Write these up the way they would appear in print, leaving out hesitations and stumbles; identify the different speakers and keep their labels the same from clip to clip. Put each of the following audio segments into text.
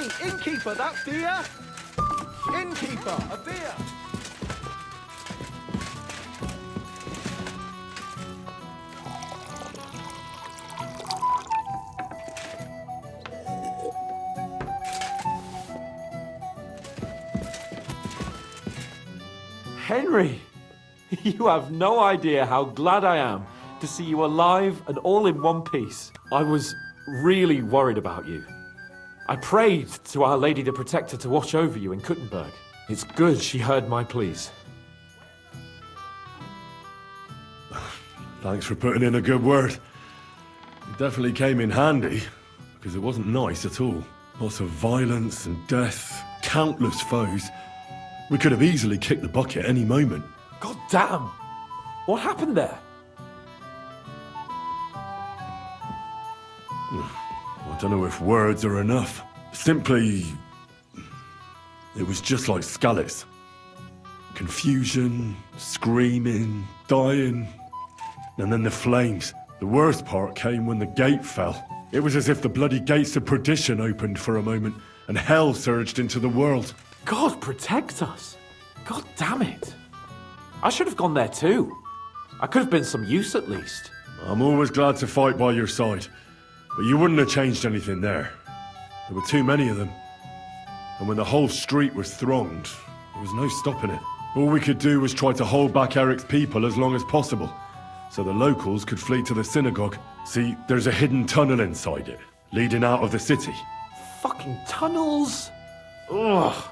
Speaker 1: Hey, innkeeper, that beer? Innkeeper, a beer!
Speaker 2: Henry, you have no idea how glad I am to see you alive and all in one piece. I was really worried about you. I prayed to Our Lady the Protector to watch over you in Kuttenberg. It's good she heard my pleas.
Speaker 3: Thanks for putting in a good word. It definitely came in handy, because it wasn't nice at all. Lots of violence and death, countless foes. We could have easily kicked the bucket any moment.
Speaker 2: God damn! What happened there?
Speaker 3: I don't know if words are enough. Simply, it was just like Skalitz. Confusion, screaming, dying, and then the flames. The worst part came when the gate fell. It was as if the bloody gates of perdition opened for a moment, and hell surged into the world.
Speaker 2: God protect us! God damn it! I should have gone there too. I could have been some use at least.
Speaker 3: I'm always glad to fight by your side, but you wouldn't have changed anything there. There were too many of them. And when the whole street was thronged, there was no stopping it. All we could do was try to hold back Eric's people as long as possible, so the locals could flee to the synagogue. See, there's a hidden tunnel inside it, leading out of the city.
Speaker 2: Fucking tunnels! Ugh.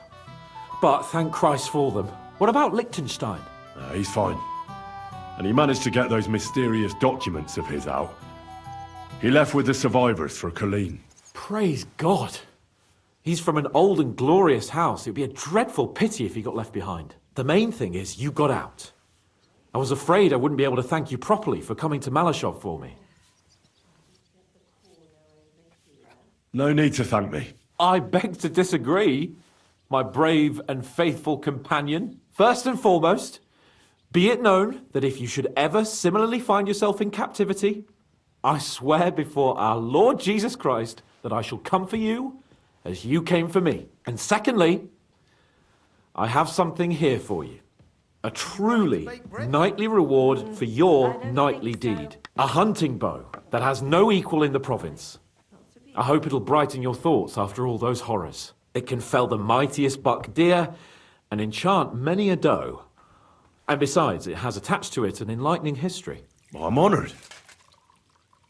Speaker 2: But thank Christ for them. What about Liechtenstein?
Speaker 3: He's fine. And he managed to get those mysterious documents of his out. He left with the survivors for Colleen.
Speaker 2: Praise God. He's from an old and glorious house. It would be a dreadful pity if he got left behind. The main thing is you got out. I was afraid I wouldn't be able to thank you properly for coming to Malashov for me.
Speaker 3: No need to thank me.
Speaker 2: I beg to disagree, my brave and faithful companion. First and foremost, be it known that if you should ever similarly find yourself in captivity, I swear before our Lord Jesus Christ that I shall come for you as you came for me. And secondly, I have something here for you. A truly knightly reward for your knightly deed. A hunting bow that has no equal in the province. I hope it'll brighten your thoughts after all those horrors. It can fell the mightiest buck deer and enchant many a doe. And besides, it has attached to it an enlightening history.
Speaker 3: I'm honored.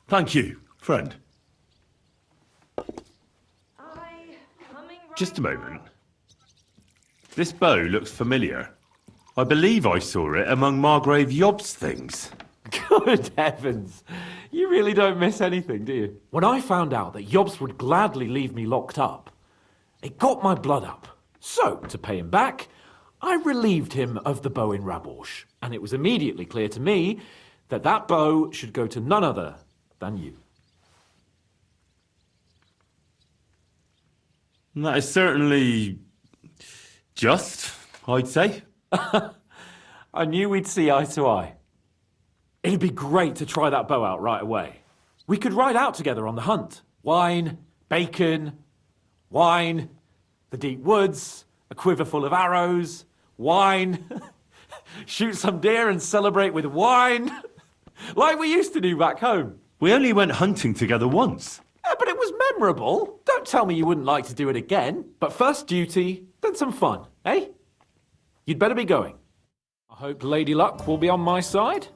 Speaker 3: Thank you, friend. Just a moment. This bow looks familiar. I believe I saw it among Margrave Yob's things.
Speaker 2: Good heavens. You really don't miss anything, do you? When I found out that Yobs would gladly leave me locked up, it got my blood up. So, to pay him back, I relieved him of the bow in Raborsh. And it was immediately clear to me that that bow should go to none other than you.
Speaker 3: That is certainly just, I'd say.
Speaker 2: I knew we'd see eye to eye. It'd be great to try that bow out right away. We could ride out together on the hunt. Wine, bacon, wine, the deep woods, a quiver full of arrows, wine, shoot some deer and celebrate with wine, like we used to do back home.
Speaker 3: We only went hunting together once.
Speaker 2: Yeah, but it was memorable. Don't tell me you wouldn't like to do it again. But first duty, then some fun, eh? You'd better be going. I hope Lady Luck will be on my side.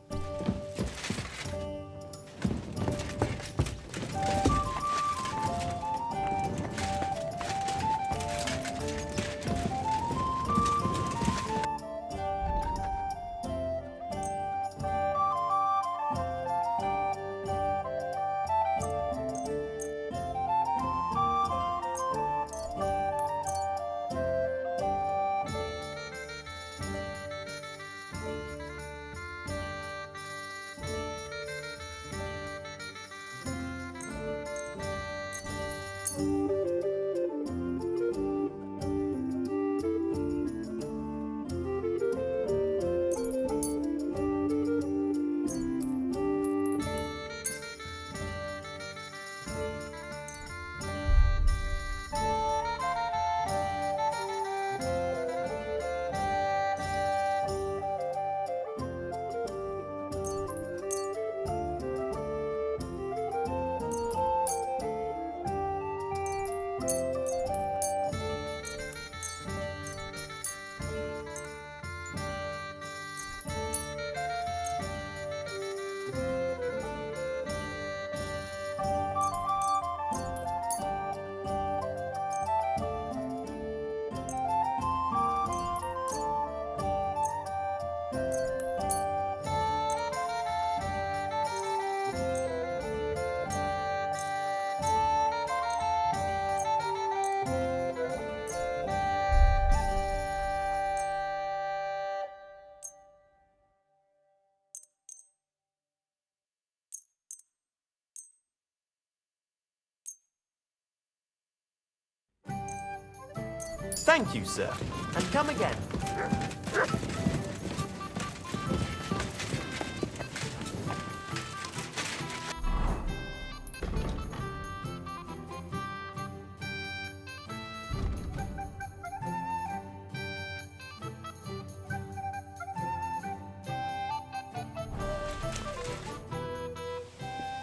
Speaker 1: Thank you, sir. And come again.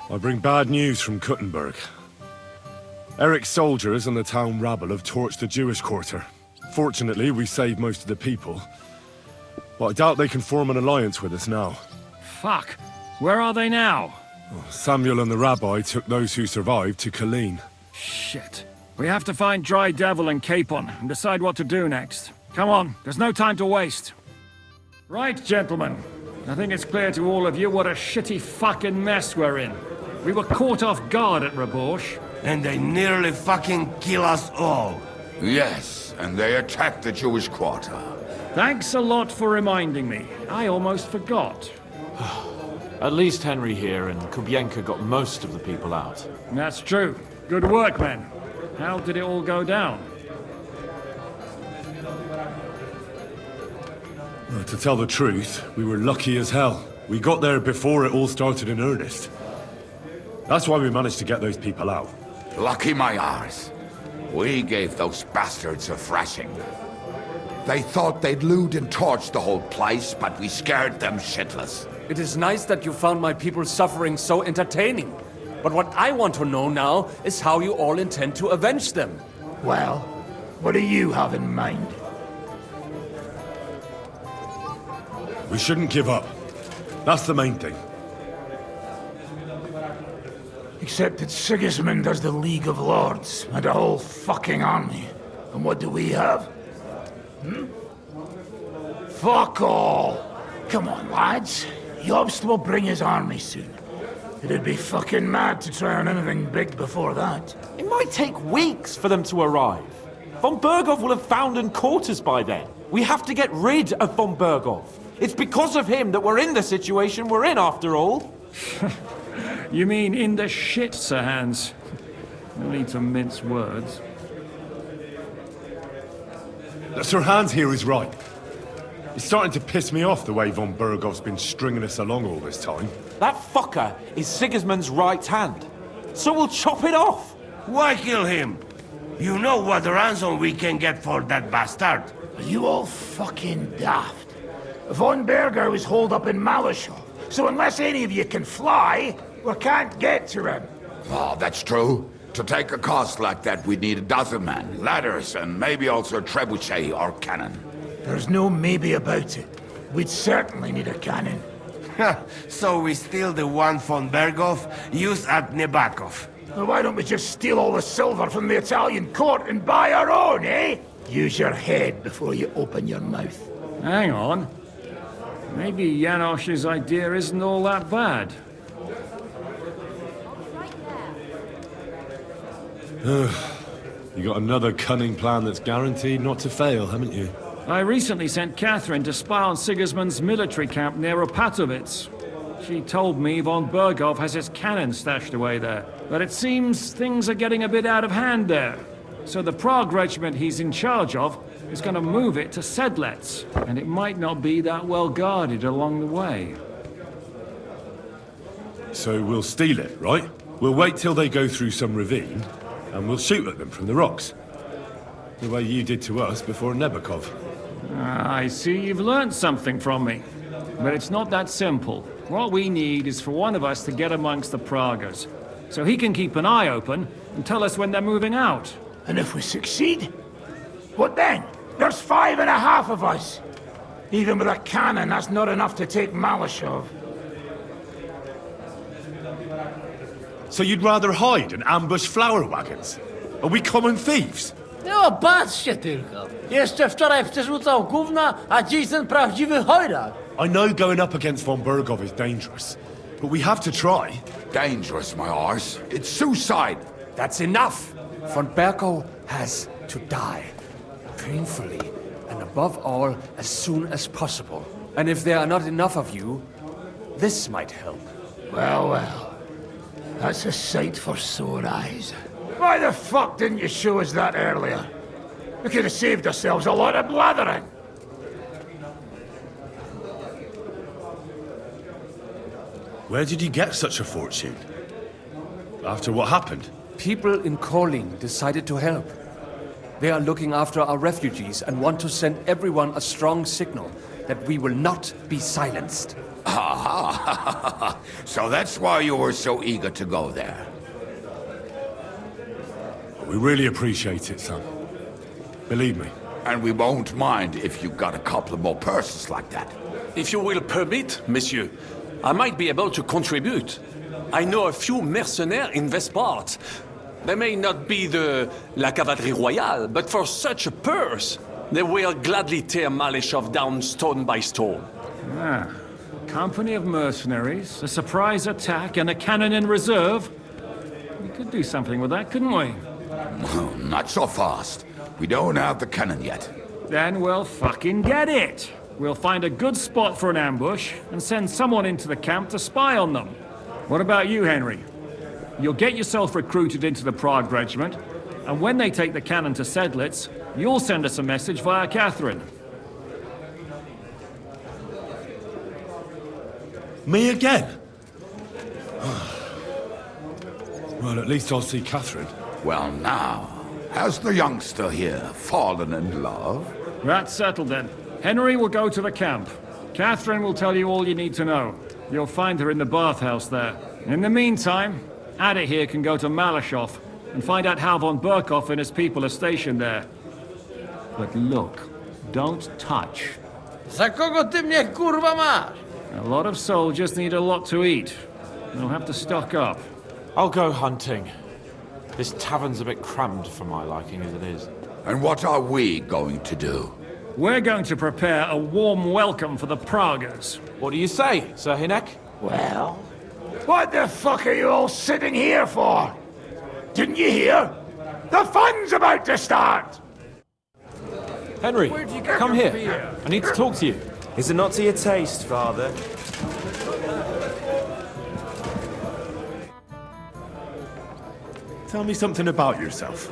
Speaker 3: I bring bad news from Kuttenberg. Eric's soldiers and the town rabble have torched the Jewish quarter. Fortunately, we saved most of the people. But I doubt they can form an alliance with us now.
Speaker 4: Fuck. Where are they now?
Speaker 3: Samuel and the rabbi took those who survived to Colleen.
Speaker 4: Shit. We have to find Dry Devil and Capon and decide what to do next. Come on, there's no time to waste. Right, gentlemen. I think it's clear to all of you what a shitty fucking mess we're in. We were caught off guard at Rabosh.
Speaker 5: And they nearly fucking kill us all.
Speaker 6: Yes, and they attacked the Jewish quarter.
Speaker 4: Thanks a lot for reminding me. I almost forgot.
Speaker 2: At least Henry here and Kubienka got most of the people out.
Speaker 4: That's true. Good work, men. How did it all go down?
Speaker 3: To tell the truth, we were lucky as hell. We got there before it all started in earnest. That's why we managed to get those people out.
Speaker 6: Lucky my arse. We gave those bastards a thrashing. They thought they'd loot and torch the whole place, but we scared them shitless.
Speaker 7: It is nice that you found my people suffering so entertaining. But what I want to know now is how you all intend to avenge them.
Speaker 8: Well, what do you have in mind?
Speaker 3: We shouldn't give up. That's the main thing.
Speaker 8: Except that Sigismund has the League of Lords and a whole fucking army. And what do we have? Fuck all! Come on, lads. Jobst will bring his army soon. It'd be fucking mad to try on anything big before that.
Speaker 2: It might take weeks for them to arrive. Von Bergov will have found and caught us by then. We have to get rid of Von Bergov. It's because of him that we're in the situation we're in, after all.
Speaker 4: You mean in the shit, Sir Hans? No need to mince words.
Speaker 3: Sir Hans here is right. It's starting to piss me off the way Von Bergov's been stringing us along all this time.
Speaker 2: That fucker is Sigismund's right hand. So we'll chop it off.
Speaker 5: Why kill him? You know what ransom we can get for that bastard.
Speaker 8: Are you all fucking daft? Von Berger was holed up in Malashov, so unless any of you can fly, we can't get to him.
Speaker 6: Oh, that's true. To take a cost like that, we'd need a dozen men, ladders, and maybe also a trebuchet or cannon.
Speaker 8: There's no maybe about it. We'd certainly need a cannon.
Speaker 5: So we steal the one von Bergov used at Nebakov.
Speaker 8: Well, why don't we just steal all the silver from the Italian court and buy our own, eh? Use your head before you open your mouth.
Speaker 4: Hang on. Maybe Janosch's idea isn't all that bad.
Speaker 3: You got another cunning plan that's guaranteed not to fail, haven't you?
Speaker 4: I recently sent Catherine to spy on Sigismund's military camp near Opatovitz. She told me Von Bergov has his cannon stashed away there. But it seems things are getting a bit out of hand there. So the Prague regiment he's in charge of is going to move it to Sedlets. And it might not be that well guarded along the way.
Speaker 3: So we'll steal it, right? We'll wait till they go through some ravine, and we'll shoot at them from the rocks. The way you did to us before Nebakov.
Speaker 4: I see you've learned something from me. But it's not that simple. What we need is for one of us to get amongst the Praguers, so he can keep an eye open and tell us when they're moving out.
Speaker 8: And if we succeed? What then? There's 5.5 of us. Even with a cannon, that's not enough to take Malashov.
Speaker 3: So you'd rather hide and ambush flower wagons? Are we common thieves?
Speaker 9: No, patrzcie tylko. Jeszcze wczoraj przerzucał gówna, a dziś ten prawdziwy chojrak.
Speaker 3: I know going up against Von Bergov is dangerous, but we have to try.
Speaker 6: Dangerous, my arse. It's suicide.
Speaker 7: That's enough. Von Bergov has to die. Painfully, and above all, as soon as possible. And if there are not enough of you, this might help.
Speaker 8: Well, well. That's a sight for sore eyes. Why the fuck didn't you show us that earlier? We could have saved ourselves a lot of blathering.
Speaker 3: Where did you get such a fortune? After what happened?
Speaker 7: People in Calling decided to help. They are looking after our refugees and want to send everyone a strong signal that we will not be silenced.
Speaker 6: Ah, so that's why you were so eager to go there.
Speaker 3: We really appreciate it, son. Believe me.
Speaker 6: And we won't mind if you got a couple more purses like that.
Speaker 10: If you will permit, monsieur, I might be able to contribute. I know a few mercenaires in this part. They may not be la cavalerie royale, but for such a purse, they will gladly tear Maleshov down stone by stone.
Speaker 4: Ah, company of mercenaries, a surprise attack, and a cannon in reserve. We could do something with that, couldn't we?
Speaker 6: Not so fast. We don't have the cannon yet.
Speaker 4: Then we'll fucking get it. We'll find a good spot for an ambush and send someone into the camp to spy on them. What about you, Henry? You'll get yourself recruited into the Prague regiment, and when they take the cannon to Sedlitz, you'll send us a message via Catherine.
Speaker 3: Me again? Well, at least I'll see Catherine.
Speaker 6: Well now, has the youngster here fallen in love?
Speaker 4: That's settled then. Henry will go to the camp. Catherine will tell you all you need to know. You'll find her in the bathhouse there. In the meantime, Ada here can go to Maleshov and find out how von Burkhoff and his people are stationed there. But look, don't touch.
Speaker 9: Za kogo ty mnie kurwa masz?
Speaker 4: A lot of soldiers need a lot to eat. They'll have to stock up.
Speaker 2: I'll go hunting. This tavern's a bit crammed for my liking as it is.
Speaker 6: And what are we going to do?
Speaker 4: We're going to prepare a warm welcome for the Praguers.
Speaker 2: What do you say, Sir Hinek?
Speaker 8: Well, what the fuck are you all sitting here for? Didn't you hear? The fun's about to start!
Speaker 2: Henry, come here. I need to talk to you.
Speaker 11: Is it not to your taste, father?
Speaker 3: Tell me something about yourself.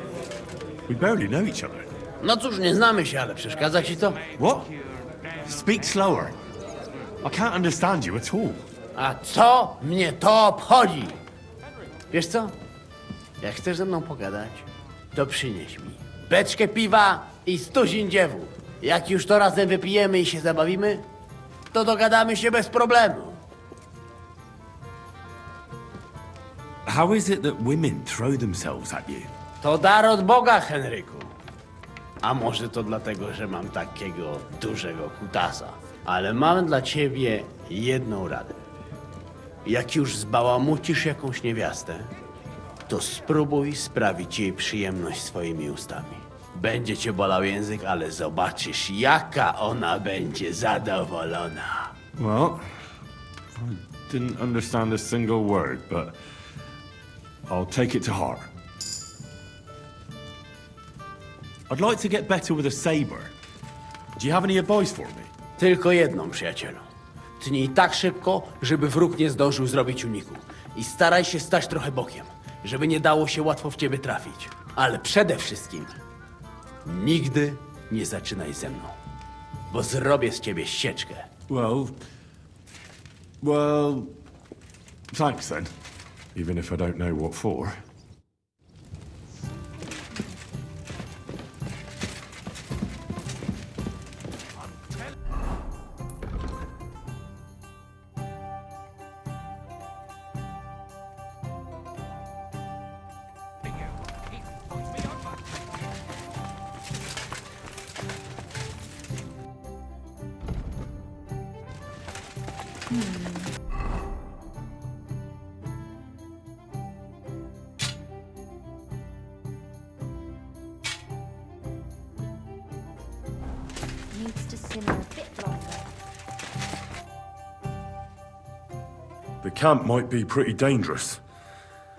Speaker 3: We barely know each other.
Speaker 9: No cóż, nie znamy się, ale przeszkadza ci to?
Speaker 3: What? Speak slower. I can't understand you at all.
Speaker 9: A co mnie to obchodzi? Wiesz co? Jak chcesz ze mną pogadać, to przynieś mi beczkę piwa i 100 ziewu. Jak już to razem wypijemy i się zabawimy, to dogadamy się bez problemu.
Speaker 3: How is it that women throw themselves at you?
Speaker 9: To dar od Boga, Henryku. A może to dlatego, że mam takiego dużego kutasa. Ale mam dla ciebie jedną radę. Jak już zbałamucisz jakąś niewiastę, to spróbuj sprawić jej przyjemność swoimi ustami. Będzie cię bolał język, ale zobaczysz, jaka ona będzie zadowolona.
Speaker 3: Well, I didn't understand a single word, but I'll take it to heart. I'd like to get better with a saber. Do you have any advice for me?
Speaker 9: Tylko jedną, przyjacielu. Tnij tak szybko, żeby wróg nie zdążył zrobić uniku. I staraj się stać trochę bokiem, żeby nie dało się łatwo w ciebie trafić. Ale przede wszystkim nigdy nie zaczynaj ze mną, bo zrobię z ciebie ścieczkę.
Speaker 3: Well, thanks then. Even if I don't know what for.
Speaker 12: Needs to simmer a bit longer.
Speaker 3: The camp might be pretty dangerous.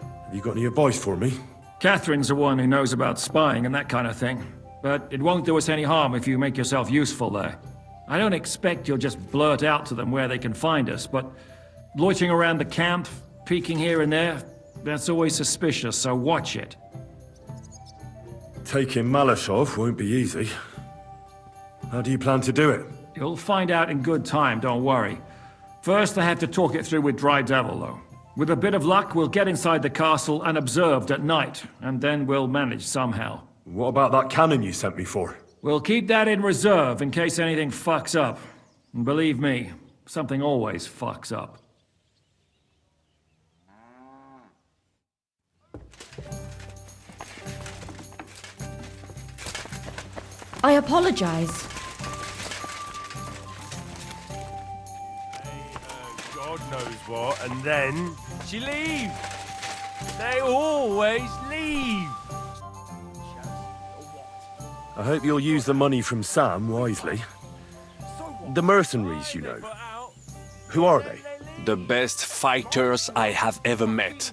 Speaker 3: Have you got any advice for me?
Speaker 4: Catherine's the one who knows about spying and that kind of thing. But it won't do us any harm if you make yourself useful there. I don't expect you'll just blurt out to them where they can find us, but loitering around the camp, peeking here and there, that's always suspicious, so watch it.
Speaker 3: Taking Malashov won't be easy. How do you plan to do it?
Speaker 4: You'll find out in good time, don't worry. First, I have to talk it through with Dry Devil, though. With a bit of luck, we'll get inside the castle unobserved at night, and then we'll manage somehow.
Speaker 3: What about that cannon you sent me for?
Speaker 4: We'll keep that in reserve in case anything fucks up. And believe me, something always fucks up.
Speaker 12: I apologize.
Speaker 13: God knows what, and then she leaves. They always leave.
Speaker 3: I hope you'll use the money from Sam wisely. The mercenaries, you know. Who are they?
Speaker 10: The best fighters I have ever met.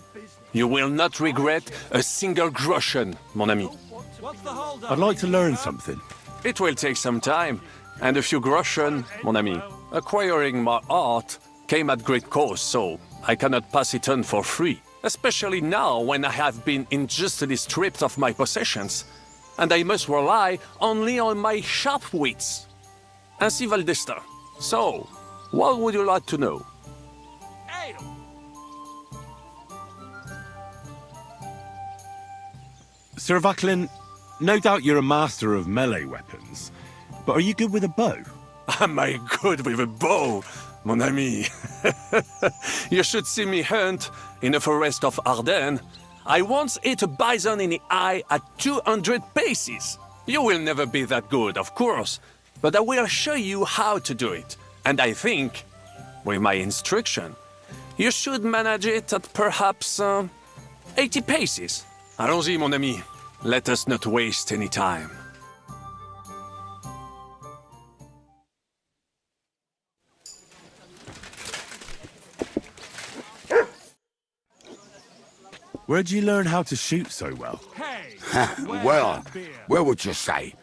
Speaker 10: You will not regret a single groschen, mon ami.
Speaker 3: I'd like to learn something.
Speaker 10: It will take some time, and a few groschen, mon ami. Acquiring my art came at great cost, so I cannot pass it on for free. Especially now when I have been injustly stripped of my possessions, and I must rely only on my sharp wits. Ainsi va le destin. So, what would you like to know?
Speaker 14: Sir Vaclin, no doubt you're a master of melee weapons, but are you good with a bow?
Speaker 10: Am I good with a bow, mon ami? You should see me hunt in the forest of Ardennes. I once ate a bison in the eye at 200 paces. You will never be that good, of course, but I will show you how to do it. And I think, with my instruction, you should manage it at perhaps 80 paces. Allons-y, mon ami. Let us not waste any time.
Speaker 14: Where'd you learn how to shoot so well?
Speaker 6: Well, where would you say?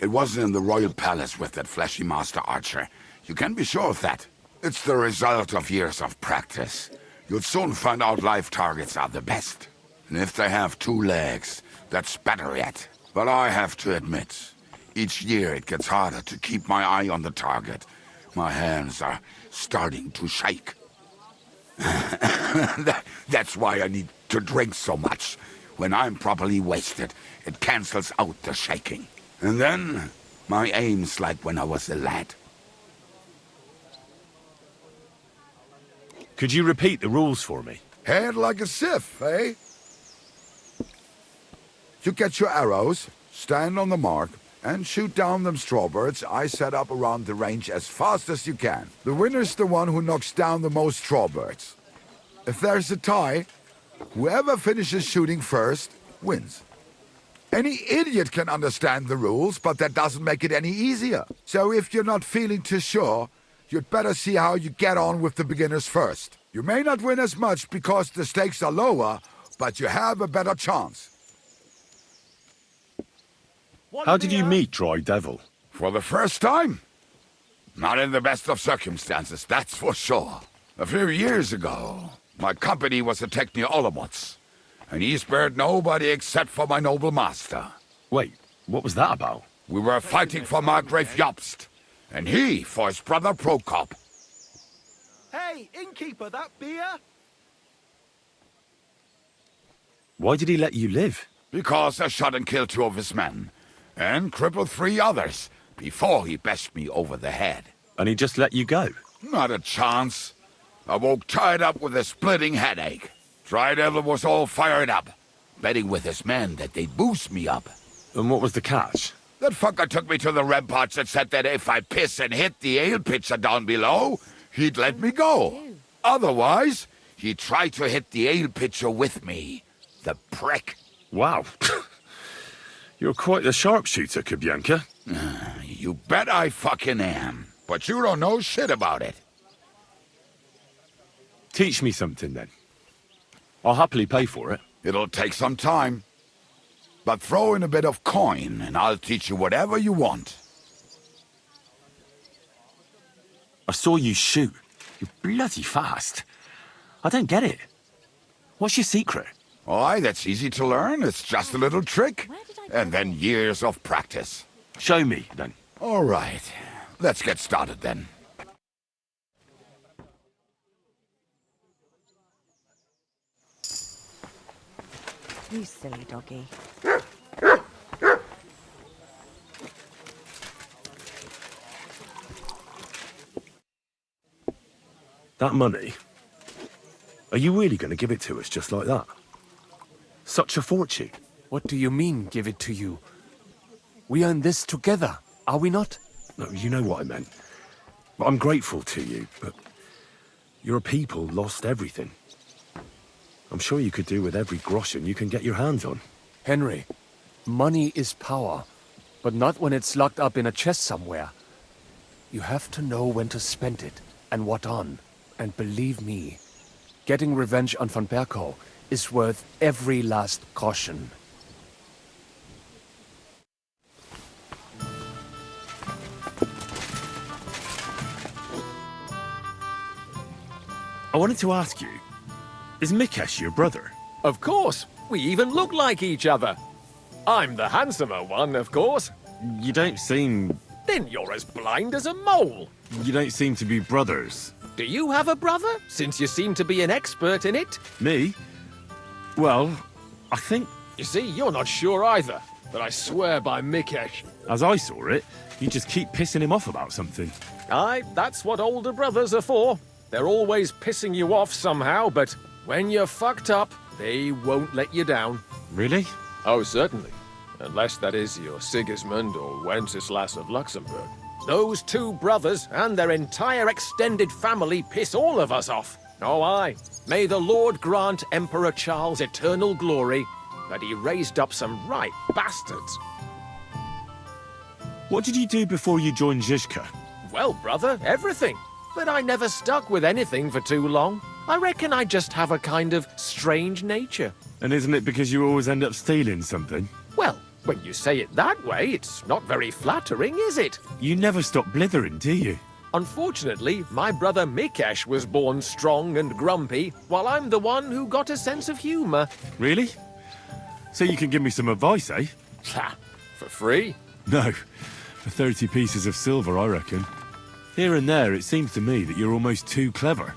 Speaker 6: It wasn't in the royal palace with that flashy master archer. You can be sure of that. It's the result of years of practice. You'll soon find out live targets are the best. And if they have 2 legs, that's better yet. But I have to admit, each year it gets harder to keep my eye on the target. My hands are starting to shake. That's why I need to drink so much. When I'm properly wasted, it cancels out the shaking. And then, my aim's like when I was a lad.
Speaker 14: Could you repeat the rules for me?
Speaker 6: Head like a sieve, eh? You get your arrows, stand on the mark, and shoot down them strawbirds I set up around the range as fast as you can. The winner's the one who knocks down the most strawbirds. If there's a tie, whoever finishes shooting first wins. Any idiot can understand the rules, but that doesn't make it any easier. So if you're not feeling too sure, you'd better see how you get on with the beginners first. You may not win as much because the stakes are lower, but you have a better chance.
Speaker 14: How did you meet Dry Devil?
Speaker 6: For the first time? Not in the best of circumstances, that's for sure. A few years ago, my company was attacked near Olomouc, and he spared nobody except for my noble master.
Speaker 14: Wait, what was that about?
Speaker 6: We were fighting for Margrave Jobst, and he for his brother Prokop.
Speaker 1: Hey, innkeeper, that beer?
Speaker 14: Why did he let you live?
Speaker 6: Because I shot and killed 2 of his men, and crippled 3 others, before he bashed me over the head.
Speaker 14: And he just let you go?
Speaker 6: Not a chance. I woke tied up with a splitting headache. Dry Devil was all fired up, betting with his men that they'd boost me up.
Speaker 14: And what was the catch?
Speaker 6: That fucker took me to the ramparts and said that if I piss and hit the ale pitcher down below, he'd let me go. Otherwise, he'd try to hit the ale pitcher with me. The prick.
Speaker 14: Wow. You're quite the sharpshooter, Kubyanka.
Speaker 6: You bet I fucking am. But you don't know shit about it.
Speaker 14: Teach me something, then. I'll happily pay for it.
Speaker 6: It'll take some time. But throw in a bit of coin, and I'll teach you whatever you want.
Speaker 14: I saw you shoot. You're bloody fast. I don't get it. What's your secret?
Speaker 6: Aye, that's easy to learn. It's just a little trick. And then years of practice.
Speaker 14: Show me, then.
Speaker 6: All right. Let's get started, then.
Speaker 12: You silly doggy.
Speaker 3: That money? Are you really going to give it to us just like that? Such a fortune.
Speaker 7: What do you mean, give it to you? We earn this together, are we not?
Speaker 3: No, you know what I meant. I'm grateful to you, but your people lost everything. I'm sure you could do with every groschen you can get your hands on.
Speaker 7: Henry, money is power, but not when it's locked up in a chest somewhere. You have to know when to spend it, and what on. And believe me, getting revenge on von Berkow is worth every last groschen.
Speaker 3: I wanted to ask you, is Mikesh your brother?
Speaker 15: Of course. We even look like each other. I'm the handsomer one, of course.
Speaker 3: You don't seem...
Speaker 15: Then you're as blind as a mole.
Speaker 3: You don't seem to be brothers.
Speaker 15: Do you have a brother, since you seem to be an expert in it?
Speaker 3: Me? Well, I think...
Speaker 15: You see, you're not sure either, but I swear by Mikesh.
Speaker 3: As I saw it, you just keep pissing him off about something.
Speaker 15: Aye, that's what older brothers are for. They're always pissing you off somehow, but when you're fucked up, they won't let you down.
Speaker 3: Really?
Speaker 15: Oh, certainly. Unless, that is, you're Sigismund or Wenceslas of Luxembourg. Those two brothers and their entire extended family piss all of us off. Oh, aye. May the Lord grant Emperor Charles eternal glory, but he raised up some right bastards.
Speaker 3: What did you do before you joined Zizka?
Speaker 15: Well, brother, everything. But I never stuck with anything for too long. I reckon I just have a kind of strange nature.
Speaker 3: And isn't it because you always end up stealing something?
Speaker 15: Well, when you say it that way, it's not very flattering, is it?
Speaker 3: You never stop blithering, do you?
Speaker 15: Unfortunately, my brother Mikesh was born strong and grumpy, while I'm the one who got a sense of humor.
Speaker 3: Really? So you can give me some advice, eh?
Speaker 15: Ha! For free?
Speaker 3: No. For 30 pieces of silver, I reckon. Here and there, it seems to me that you're almost too clever.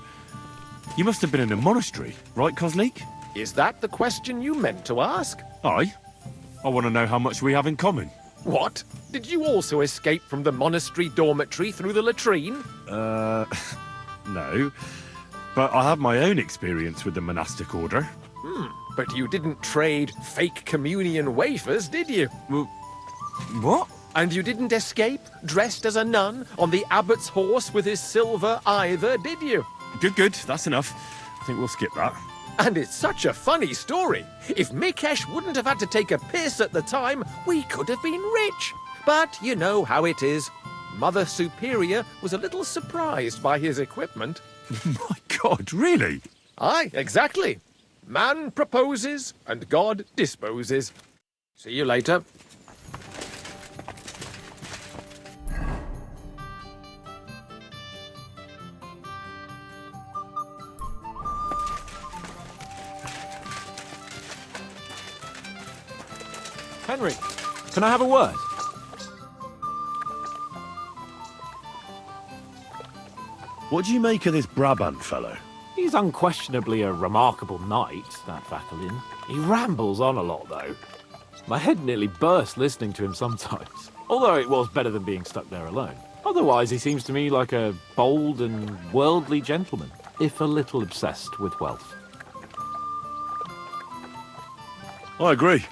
Speaker 3: You must have been in a monastery, right, Kozlik?
Speaker 15: Is that the question you meant to ask?
Speaker 3: Aye. I want to know how much we have in common.
Speaker 15: What? Did you also escape from the monastery dormitory through the latrine?
Speaker 3: No. But I have my own experience with the monastic order.
Speaker 15: But you didn't trade fake communion wafers, did you?
Speaker 3: Well, what?
Speaker 15: And you didn't escape, dressed as a nun, on the abbot's horse with his silver either, did you?
Speaker 3: Good. That's enough. I think we'll skip that.
Speaker 15: And it's such a funny story. If Mikesh wouldn't have had to take a piss at the time, we could have been rich. But you know how it is. Mother Superior was a little surprised by his equipment.
Speaker 3: My God, really?
Speaker 15: Aye, exactly. Man proposes and God disposes. See you later.
Speaker 2: Henry, can I have a word?
Speaker 3: What do you make of this Brabant fellow?
Speaker 2: He's unquestionably a remarkable knight, that Vakelin. He rambles on a lot, though. My head nearly burst listening to him sometimes. Although it was better than being stuck there alone. Otherwise, he seems to me like a bold and worldly gentleman, if a little obsessed with wealth.
Speaker 3: I agree.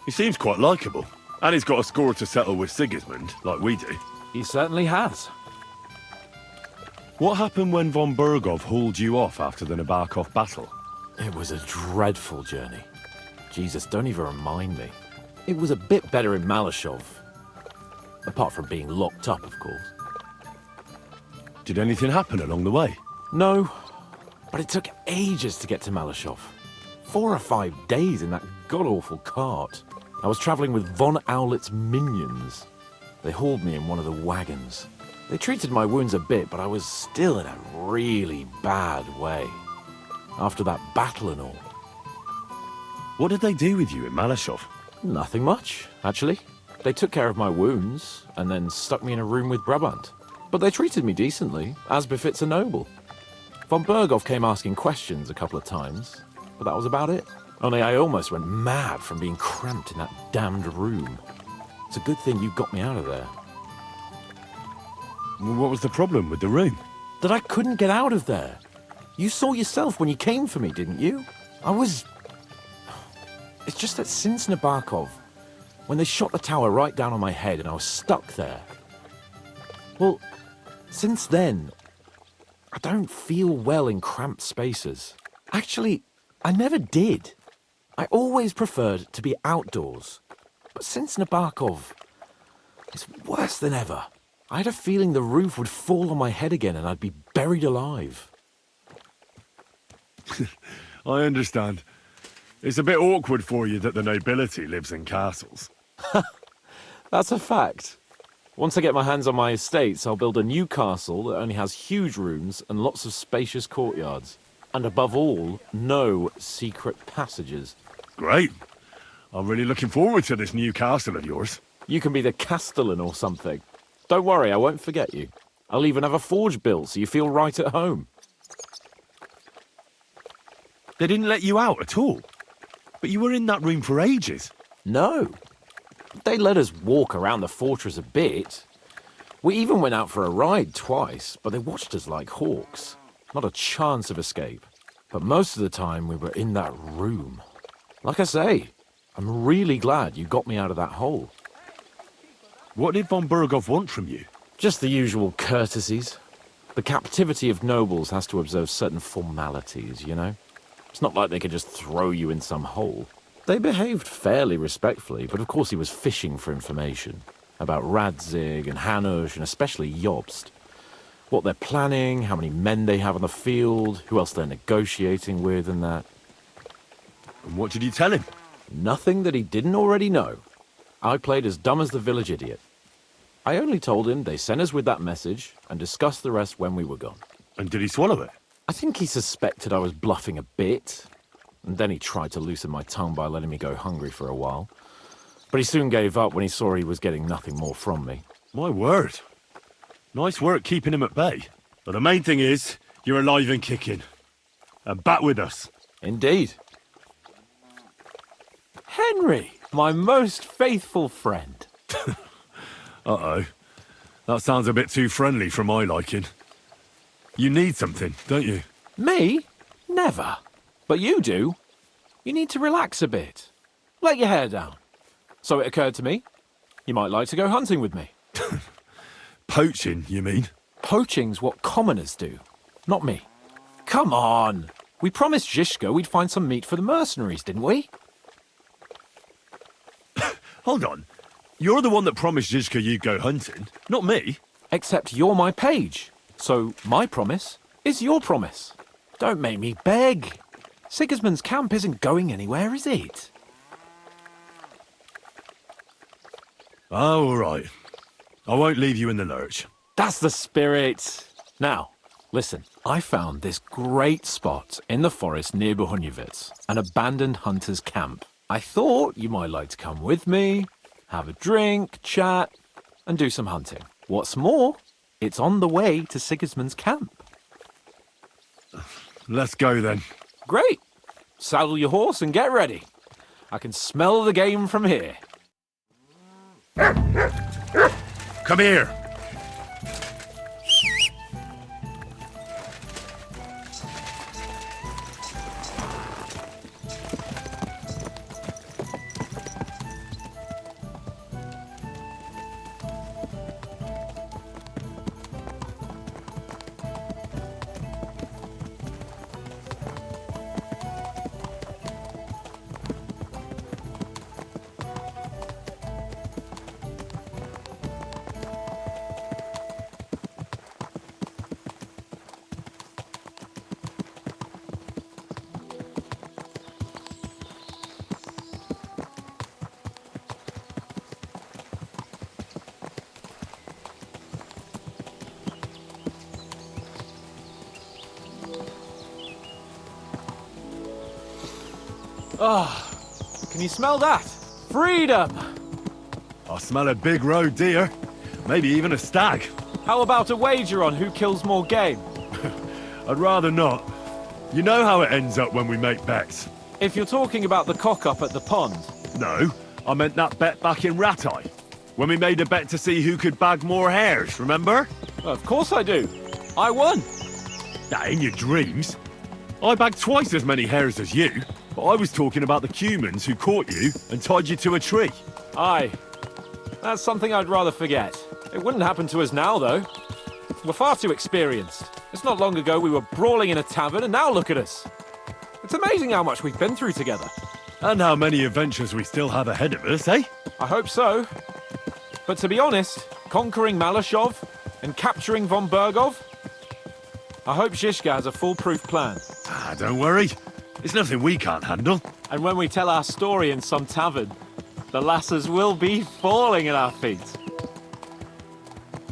Speaker 3: He seems quite likeable. And he's got a score to settle with Sigismund, like we do.
Speaker 2: He certainly has.
Speaker 3: What happened when von Bergov hauled you off after the Nabokov battle?
Speaker 2: It was a dreadful journey. Jesus, don't even remind me. It was a bit better in Malashov. Apart from being locked up, of course.
Speaker 3: Did anything happen along the way?
Speaker 2: No, but it took ages to get to Malashov. 4 or 5 days in that god-awful cart. I was travelling with von Owlet's minions. They hauled me in one of the wagons. They treated my wounds a bit, but I was still in a really bad way. After that battle and all.
Speaker 14: What did they do with you in Malashov?
Speaker 2: Nothing much, actually. They took care of my wounds, and then stuck me in a room with Brabant. But they treated me decently, as befits a noble. Von Berghoff came asking questions a couple of times, but that was about it. Only I almost went mad from being cramped in that damned room. It's a good thing you got me out of there.
Speaker 14: What was the problem with the room?
Speaker 2: That I couldn't get out of there. You saw yourself when you came for me, didn't you? It's just that since Nabokov, when they shot the tower right down on my head and I was stuck there. Well, since then, I don't feel well in cramped spaces. Actually, I never did. I always preferred to be outdoors. But since Nabokov, it's worse than ever. I had a feeling the roof would fall on my head again and I'd be buried alive.
Speaker 3: I understand. It's a bit awkward for you that the nobility lives in castles.
Speaker 2: That's a fact. Once I get my hands on my estates, I'll build a new castle that only has huge rooms and lots of spacious courtyards. And above all, no secret passages.
Speaker 3: Great. I'm really looking forward to this new castle of yours.
Speaker 2: You can be the castellan or something. Don't worry, I won't forget you. I'll even have a forge built so you feel right at home.
Speaker 14: They didn't let you out at all? But you were in that room for ages.
Speaker 2: No. They let us walk around the fortress a bit. We even went out for a ride twice, but they watched us like hawks. Not a chance of escape. But most of the time we were in that room. Like I say, I'm really glad you got me out of that hole.
Speaker 14: What did von Berghoff want from you?
Speaker 2: Just the usual courtesies. The captivity of nobles has to observe certain formalities, you know? It's not like they could just throw you in some hole. They behaved fairly respectfully, but of course he was fishing for information. About Radzig and Hanush, and especially Jobst. What they're planning, how many men they have on the field, who else they're negotiating with and that.
Speaker 14: And what did you tell him?
Speaker 2: Nothing that he didn't already know. I played as dumb as the village idiot. I only told him they sent us with that message and discussed the rest when we were gone.
Speaker 14: And did he swallow it?
Speaker 2: I think he suspected I was bluffing a bit. And then he tried to loosen my tongue by letting me go hungry for a while. But he soon gave up when he saw he was getting nothing more from me.
Speaker 14: My word. Nice work keeping him at bay. But the main thing is, you're alive and kicking. And back with us.
Speaker 2: Indeed. Henry, my most faithful friend.
Speaker 3: Uh-oh. That sounds a bit too friendly for my liking. You need something, don't you?
Speaker 2: Me? Never. But you do. You need to relax a bit. Let your hair down. So it occurred to me, you might like to go hunting with me.
Speaker 3: Poaching, you mean?
Speaker 2: Poaching's what commoners do, not me. Come on. We promised Zhishka we'd find some meat for the mercenaries, didn't we?
Speaker 3: Hold on. You're the one that promised Zhishka you'd go hunting, not me.
Speaker 2: Except you're my page. So my promise is your promise. Don't make me beg. Sigismund's camp isn't going anywhere, is it?
Speaker 3: Oh, all right. I won't leave you in the lurch.
Speaker 2: That's the spirit. Now, listen. I found this great spot in the forest near Bohuniewicz, an abandoned hunter's camp. I thought you might like to come with me, have a drink, chat, and do some hunting. What's more, it's on the way to Sigismund's camp.
Speaker 3: Let's go then.
Speaker 2: Great. Saddle your horse and get ready. I can smell the game from here.
Speaker 3: Come here.
Speaker 2: Can you smell that? Freedom!
Speaker 14: I smell a big roe deer. Maybe even a stag.
Speaker 2: How about a wager on who kills more game?
Speaker 14: I'd rather not. You know how it ends up when we make bets.
Speaker 2: If you're talking about the cock-up at the pond.
Speaker 14: No, I meant that bet back in Rattay. When we made a bet to see who could bag more hares, remember?
Speaker 2: Of course I do. I won.
Speaker 14: Nah, in your dreams. I bagged twice as many hares as you, but I was talking about the humans who caught you and tied you to a tree.
Speaker 2: Aye. That's something I'd rather forget. It wouldn't happen to us now, though. We're far too experienced. It's not long ago we were brawling in a tavern, and now look at us. It's amazing how much we've been through together.
Speaker 14: And how many adventures we still have ahead of us, eh?
Speaker 2: I hope so. But to be honest, conquering Malashov and capturing von Bergov, I hope Zizka has a foolproof plan.
Speaker 14: Ah, don't worry. It's nothing we can't handle.
Speaker 2: And when we tell our story in some tavern, the lasses will be falling at our feet.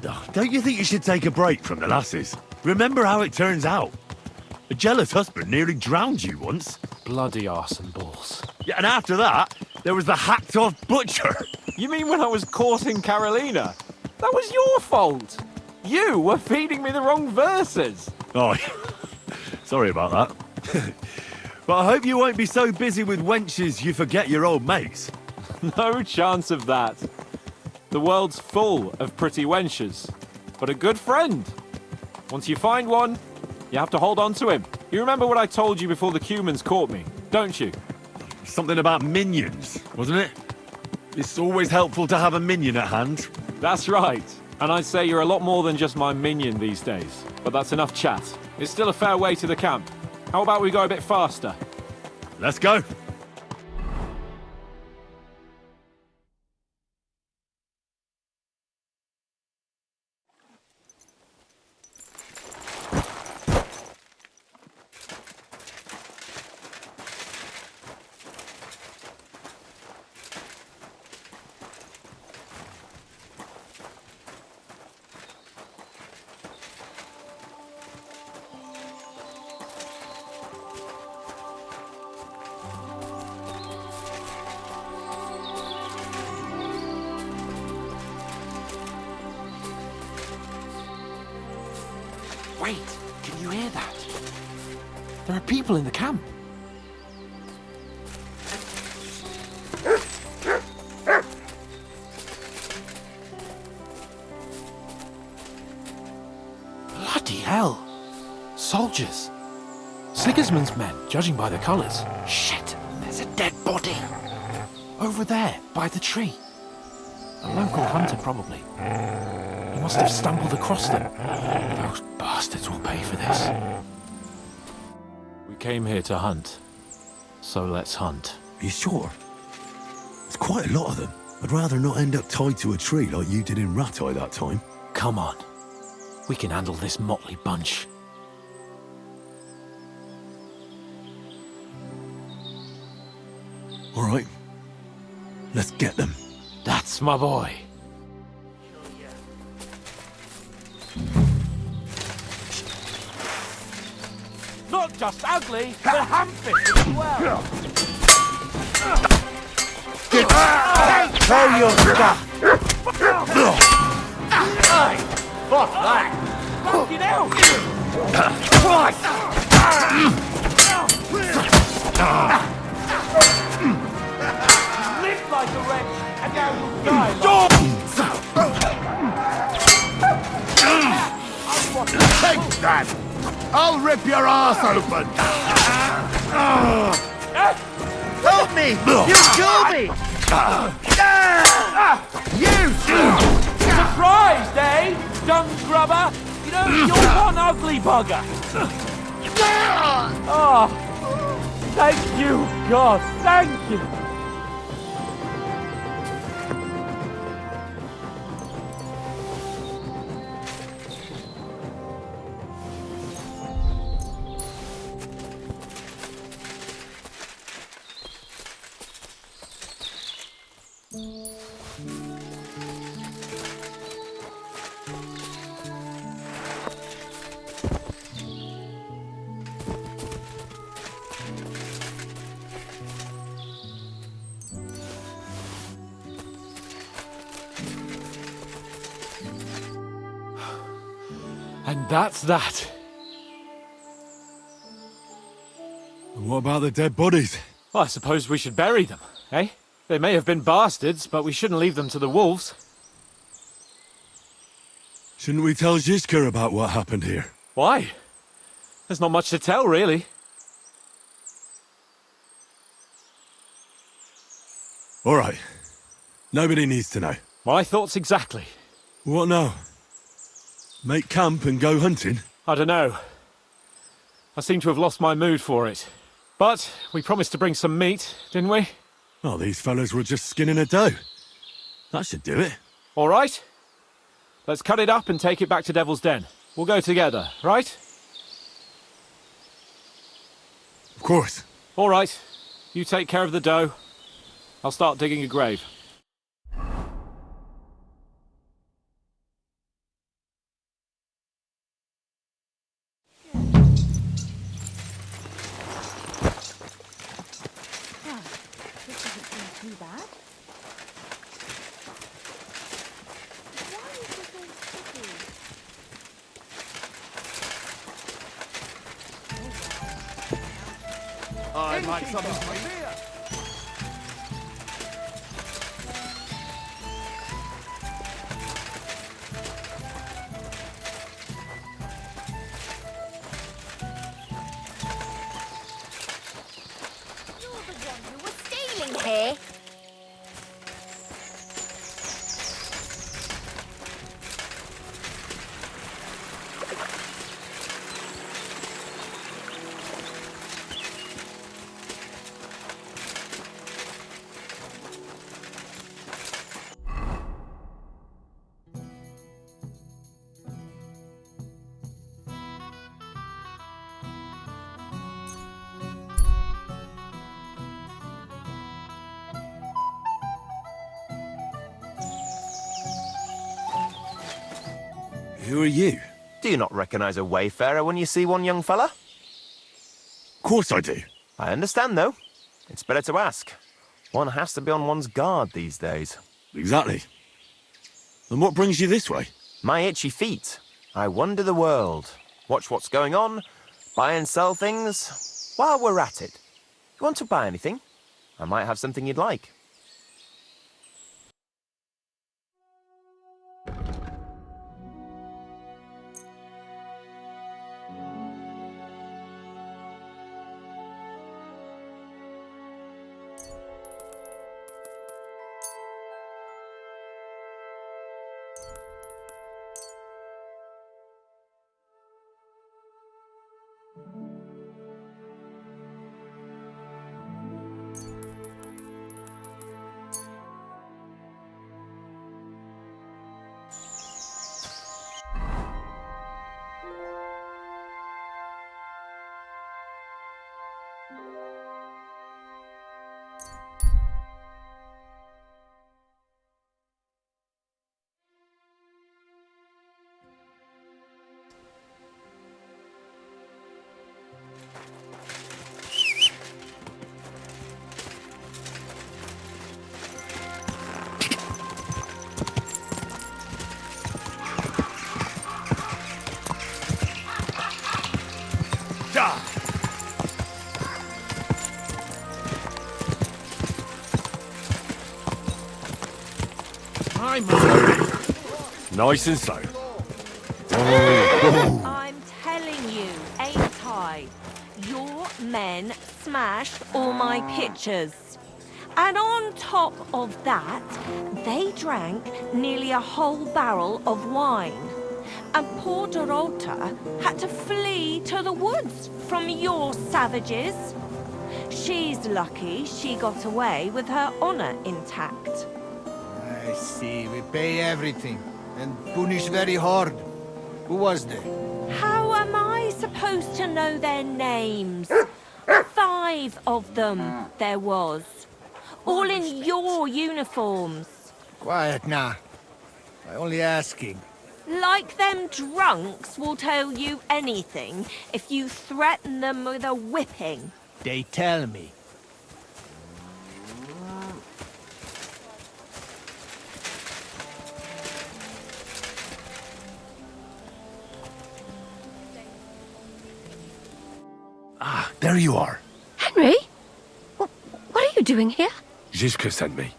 Speaker 14: Oh, don't you think you should take a break from the lasses? Remember how it turns out. A jealous husband nearly drowned you once.
Speaker 2: Bloody arse and balls.
Speaker 14: Yeah, and after that, there was the hacked-off butcher.
Speaker 2: You mean when I was courting Carolina? That was your fault. You were feeding me the wrong verses.
Speaker 14: Oh, sorry about that. But I hope you won't be so busy with wenches you forget your old mates.
Speaker 2: No chance of that. The world's full of pretty wenches, but a good friend. Once you find one, you have to hold on to him. You remember what I told you before the Cumans caught me, don't you?
Speaker 14: Something about minions, wasn't it? It's always helpful to have a minion at hand.
Speaker 2: That's right. And I'd say you're a lot more than just my minion these days. But that's enough chat. It's still a fair way to the camp. How about we go a bit faster?
Speaker 14: Let's go.
Speaker 2: Wait, can you hear that? There are people in the camp. Bloody hell. Soldiers. Sigismund's men, judging by the colours. Shit, there's a dead body. Over there, by the tree. A local hunter, probably. He must have stumbled across them. Those bastards will pay for this. We came here to hunt. So let's hunt.
Speaker 16: Are you sure? There's quite a lot of them. I'd rather not end up tied to a tree like you did in Rattay that time.
Speaker 2: Come on. We can handle this motley bunch.
Speaker 16: All right. Let's get them.
Speaker 2: That's my boy. Not just ugly, but ham-fisted as well.
Speaker 8: Show your stuff!
Speaker 2: Hey, fuck that! Fucking hell! Live like a wretch, and now you'll die like...
Speaker 8: Take that! I'll rip your ass open! Help me! You killed me! You!
Speaker 2: Surprised, eh? Dung grubber! You know, you're one ugly bugger! Oh, thank you, God, thank you!
Speaker 4: And that's that.
Speaker 14: And what about the dead bodies?
Speaker 4: Well, I suppose we should bury them, eh? They may have been bastards, but we shouldn't leave them to the wolves.
Speaker 14: Shouldn't we tell Zizka about what happened here?
Speaker 4: Why? There's not much to tell, really.
Speaker 14: All right. Nobody needs to know.
Speaker 4: My thoughts exactly.
Speaker 14: What now? Make camp and go hunting?
Speaker 4: I don't know. I seem to have lost my mood for it. But we promised to bring some meat, didn't we?
Speaker 14: Oh, these fellas were just skinning a doe. That should do it.
Speaker 4: All right. Let's cut it up and take it back to Devil's Den. We'll go together, right?
Speaker 14: Of course.
Speaker 4: All right. You take care of the doe. I'll start digging a grave.
Speaker 12: Too bad. Why is this all sticky?
Speaker 1: I'd like something to eat.
Speaker 12: You're the one who was stealing here.
Speaker 16: Who are you?
Speaker 11: Do you not recognize a wayfarer when you see one, young fella?
Speaker 14: Of course I do.
Speaker 11: I understand, though. It's better to ask. One has to be on one's guard these days.
Speaker 14: Exactly. And what brings you this way?
Speaker 11: My itchy feet. I wander the world, watch what's going on, buy and sell things. While we're at it, you want to buy anything? I might have something you'd like.
Speaker 14: Nice and slow.
Speaker 12: I'm telling you, ain't I? Your men smashed all my pictures. And on top of that, they drank nearly a whole barrel of wine. And poor Dorota had to flee to the woods from your savages. She's lucky she got away with her honor intact.
Speaker 1: I see. We pay everything and punish very hard. Who was there?
Speaker 12: How am I supposed to know their names? 5 of them there was. All in your uniforms.
Speaker 1: Quiet now. I only asking.
Speaker 12: Like them drunks will tell you anything if you threaten them with a whipping.
Speaker 1: They tell me.
Speaker 16: there you are.
Speaker 17: Henry? What are you doing here?
Speaker 14: Zizka sent me.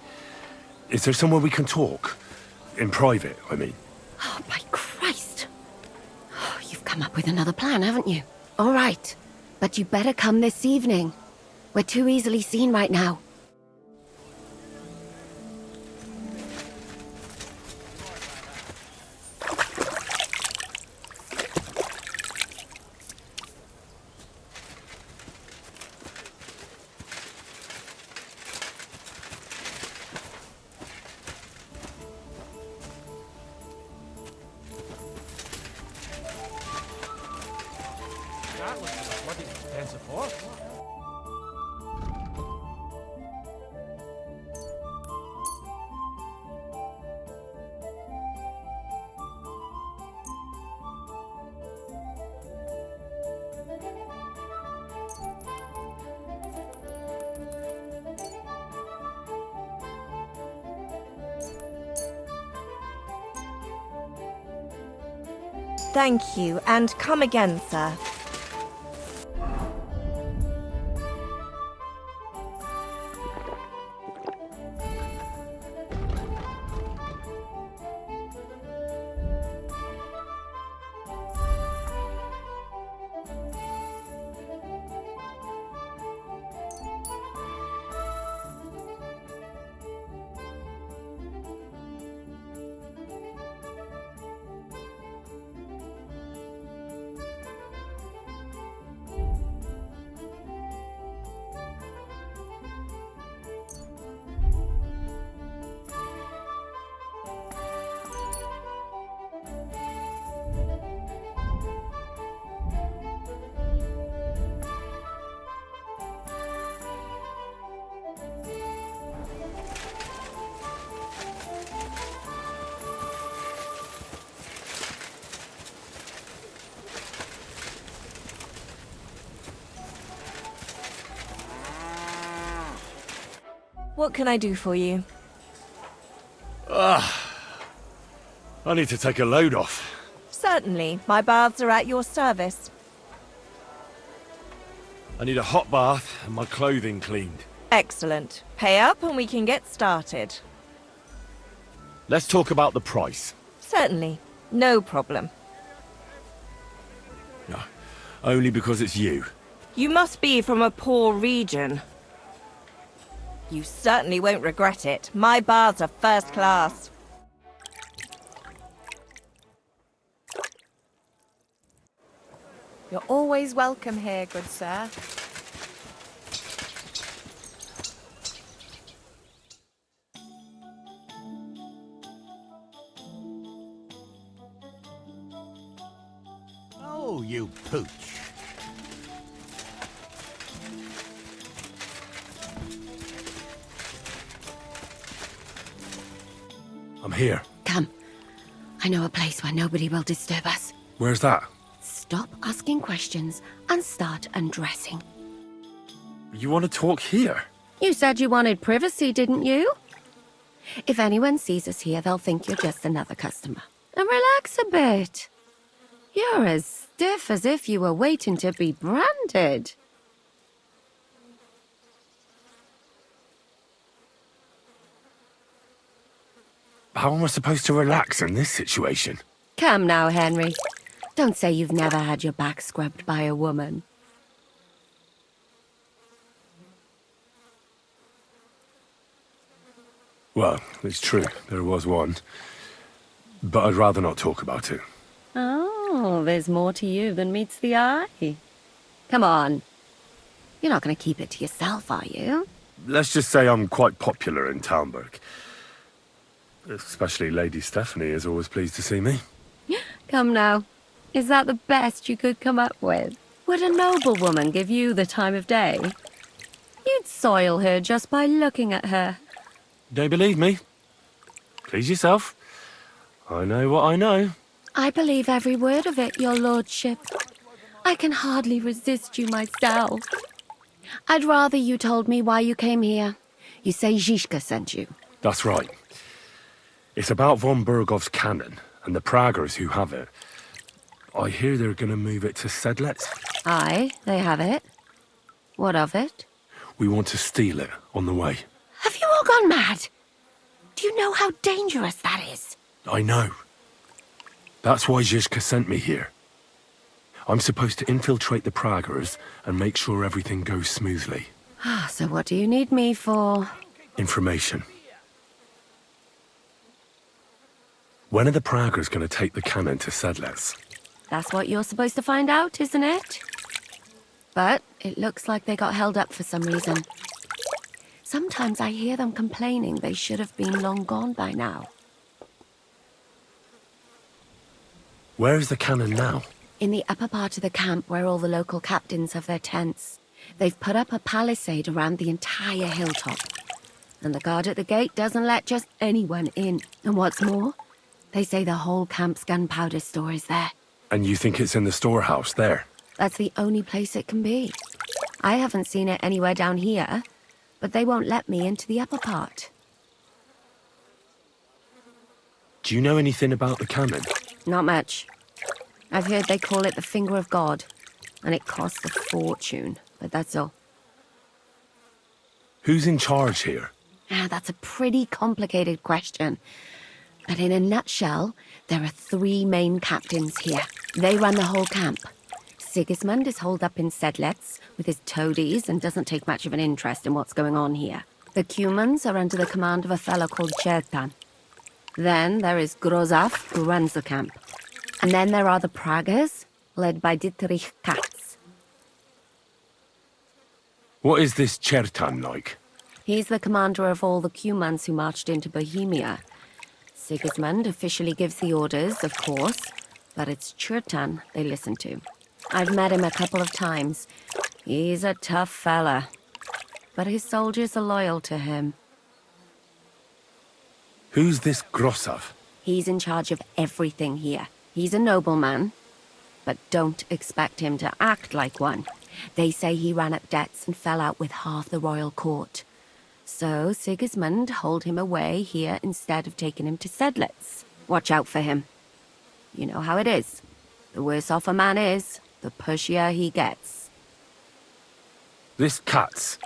Speaker 14: Is there somewhere we can talk? In private, I mean.
Speaker 17: Oh, by Christ. Oh, you've come up with another plan, haven't you? All right. But you better come this evening. We're too easily seen right now.
Speaker 13: That looks like a bloody expensive horse.
Speaker 12: Thank you, and come again, sir. What can I do for you?
Speaker 14: I need to take a load off.
Speaker 12: Certainly. My baths are at your service.
Speaker 14: I need a hot bath and my clothing cleaned.
Speaker 12: Excellent. Pay up and we can get started.
Speaker 14: Let's talk about the price.
Speaker 12: Certainly. No problem.
Speaker 14: No, only because it's you.
Speaker 12: You must be from a poor region. You certainly won't regret it. My baths are first class.
Speaker 18: You're always welcome here, good sir.
Speaker 1: Oh, you pooch.
Speaker 14: I'm here.
Speaker 17: Come. I know a place where nobody will disturb us.
Speaker 14: Where's that?
Speaker 17: Stop asking questions and start undressing.
Speaker 14: You want to talk here?
Speaker 17: You said you wanted privacy, didn't you? If anyone sees us here, they'll think you're just another customer. And relax a bit. You're as stiff as if you were waiting to be branded.
Speaker 14: How am I supposed to relax in this situation?
Speaker 17: Come now, Henry. Don't say you've never had your back scrubbed by a woman.
Speaker 14: Well, it's true. There was one. But I'd rather not talk about it.
Speaker 17: Oh, there's more to you than meets the eye. Come on. You're not going to keep it to yourself, are you?
Speaker 14: Let's just say I'm quite popular in Talmberg. Especially Lady Stephanie is always pleased to see me.
Speaker 17: Come now. Is that the best you could come up with? Would a noblewoman give you the time of day? You'd soil her just by looking at her.
Speaker 14: Don't believe me? Please yourself. I know what I know.
Speaker 17: I believe every word of it, your lordship. I can hardly resist you myself. I'd rather you told me why you came here. You say Zizka sent you.
Speaker 14: That's right. It's about von Bergov's cannon and the Praggers who have it. I hear they're going to move it to Sedlec.
Speaker 17: Aye, they have it. What of it?
Speaker 14: We want to steal it on the way.
Speaker 17: Have you all gone mad? Do you know how dangerous that is?
Speaker 14: I know. That's why Zizka sent me here. I'm supposed to infiltrate the Praggers and make sure everything goes smoothly.
Speaker 17: So what do you need me for?
Speaker 14: Information. When are the Praggers going to take the cannon to Sedlets?
Speaker 17: That's what you're supposed to find out, isn't it? But it looks like they got held up for some reason. Sometimes I hear them complaining they should have been long gone by now.
Speaker 14: Where is the cannon now?
Speaker 17: In the upper part of the camp where all the local captains have their tents. They've put up a palisade around the entire hilltop. And the guard at the gate doesn't let just anyone in. And what's more, they say the whole camp's gunpowder store is there.
Speaker 14: And you think it's in the storehouse there?
Speaker 17: That's the only place it can be. I haven't seen it anywhere down here, but they won't let me into the upper part.
Speaker 14: Do you know anything about the cannon?
Speaker 17: Not much. I've heard they call it the Finger of God, and it costs a fortune, but that's all.
Speaker 14: Who's in charge here?
Speaker 17: That's a pretty complicated question. But in a nutshell, there are 3 main captains here. They run the whole camp. Sigismund is holed up in Sedlets with his toadies and doesn't take much of an interest in what's going on here. The Cumans are under the command of a fellow called Chertan. Then there is Grozaf, who runs the camp. And then there are the Praggers, led by Dietrich Katz.
Speaker 14: What is this Chertan like?
Speaker 17: He's the commander of all the Cumans who marched into Bohemia. Sigismund officially gives the orders, of course, but it's Chertan they listen to. I've met him a couple of times. He's a tough fella, but his soldiers are loyal to him.
Speaker 14: Who's this Grossav?
Speaker 17: He's in charge of everything here. He's a nobleman, but don't expect him to act like one. They say he ran up debts and fell out with half the royal court. So Sigismund holed him away here instead of taking him to Sedlets. Watch out for him. You know how it is. The worse off a man is, the pushier he gets.
Speaker 14: This Katz.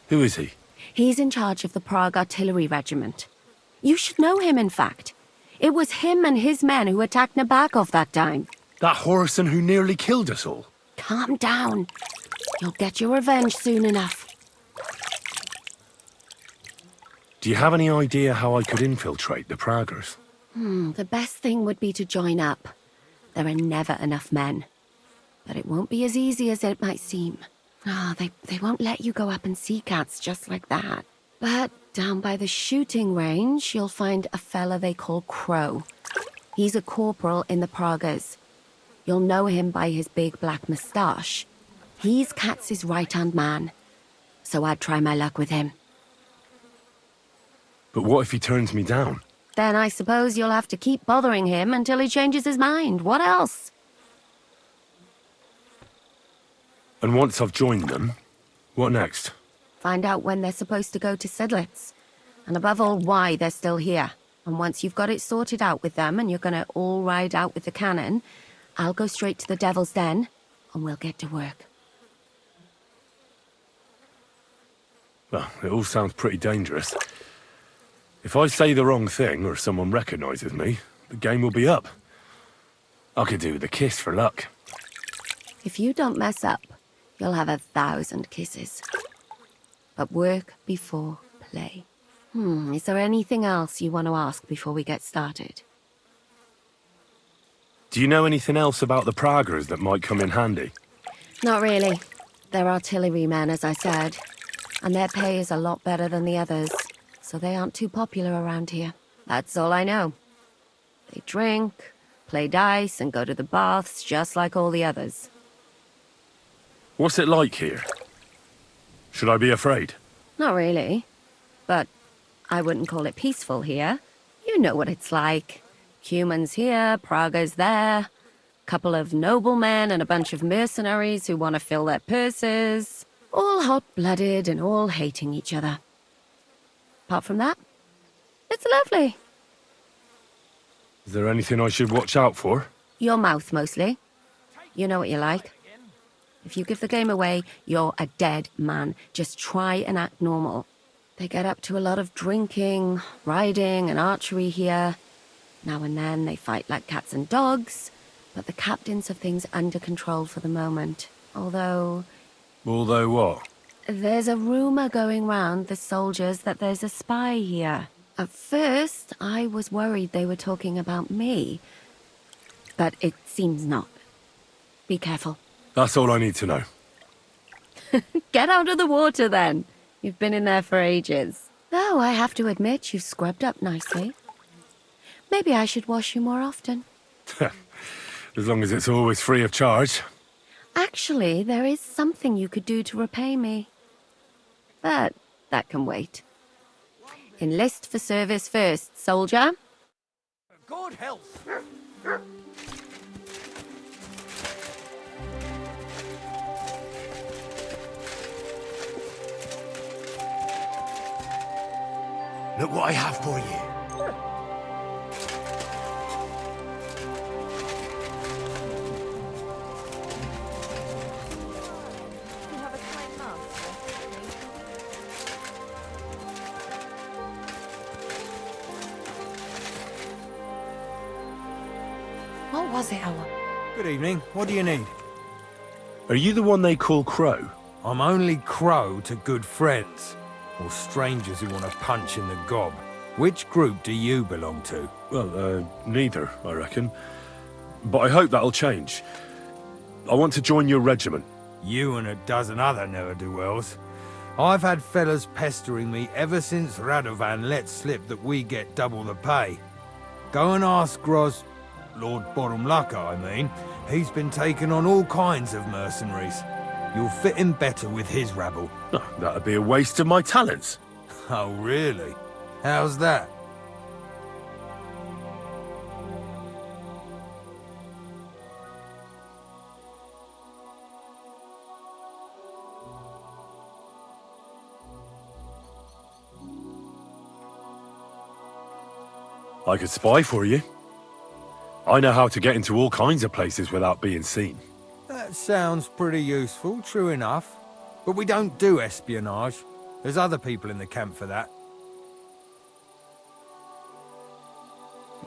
Speaker 14: Who is he?
Speaker 17: He's in charge of the Prague Artillery Regiment. You should know him, in fact. It was him and his men who attacked Nabokov that time.
Speaker 14: That Horace who nearly killed us all.
Speaker 17: Calm down. You'll get your revenge soon enough.
Speaker 14: Do you have any idea how I could infiltrate the Praggers?
Speaker 17: The best thing would be to join up. There are never enough men. But it won't be as easy as it might seem. They won't let you go up and see cats just like that. But down by the shooting range, you'll find a fella they call Crow. He's a corporal in the Praggers. You'll know him by his big black moustache. He's Katz's right-hand man. So I'd try my luck with him.
Speaker 14: But what if he turns me down?
Speaker 17: Then I suppose you'll have to keep bothering him until he changes his mind. What else?
Speaker 14: And once I've joined them, what next?
Speaker 17: Find out when they're supposed to go to Sedlets. And above all, why they're still here. And once you've got it sorted out with them and you're gonna all ride out with the cannon, I'll go straight to the Devil's Den and we'll get to work.
Speaker 14: Well, it all sounds pretty dangerous. If I say the wrong thing or someone recognizes me, the game will be up. I could do with a kiss for luck.
Speaker 17: If you don't mess up, you'll have 1,000 kisses. But work before play. Is there anything else you want to ask before we get started?
Speaker 14: Do you know anything else about the Praggers that might come in handy?
Speaker 17: Not really. They're artillerymen, as I said. And their pay is a lot better than the others. So they aren't too popular around here. That's all I know. They drink, play dice, and go to the baths just like all the others.
Speaker 14: What's it like here? Should I be afraid?
Speaker 17: Not really. But I wouldn't call it peaceful here. You know what it's like. Cumans here, Praggers there. Couple of noblemen and a bunch of mercenaries who want to fill their purses. All hot-blooded and all hating each other. Apart from that, it's lovely.
Speaker 14: Is there anything I should watch out for?
Speaker 17: Your mouth, mostly. You know what you like. If you give the game away, you're a dead man. Just try and act normal. They get up to a lot of drinking, riding, and archery here. Now and then they fight like cats and dogs, but the captains have things under control for the moment. Although
Speaker 14: what?
Speaker 17: there's a rumor going round the soldiers that there's a spy here. At first, I was worried they were talking about me, but it seems not. Be careful.
Speaker 14: That's all I need to know.
Speaker 17: Get out of the water, then. You've been in there for ages. Though I have to admit, you've scrubbed up nicely. Maybe I should wash you more often.
Speaker 14: As long as it's always free of charge.
Speaker 17: Actually, there is something you could do to repay me. But that can wait. Enlist for service first, soldier.
Speaker 1: Good health. Look what I have for you.
Speaker 17: What was it, Owen?
Speaker 1: Good evening. What do you need?
Speaker 14: Are you the one they call Crow?
Speaker 13: I'm only Crow to good friends, or strangers who want to punch in the gob. Which group do you belong to?
Speaker 14: Well, neither, I reckon. But I hope that'll change. I want to join your regiment.
Speaker 13: You and a dozen other ne'er-do-wells. I've had fellas pestering me ever since Radovan let slip that we get double the pay. Go and ask Gros, Lord Borumlaka, I mean. He's been taking on all kinds of mercenaries. You'll fit in better with his rabble.
Speaker 14: Oh, that'd be a waste of my talents.
Speaker 13: Oh, really? How's that?
Speaker 14: I could spy for you. I know how to get into all kinds of places without being seen.
Speaker 13: That sounds pretty useful, true enough. But we don't do espionage. There's other people in the camp for that.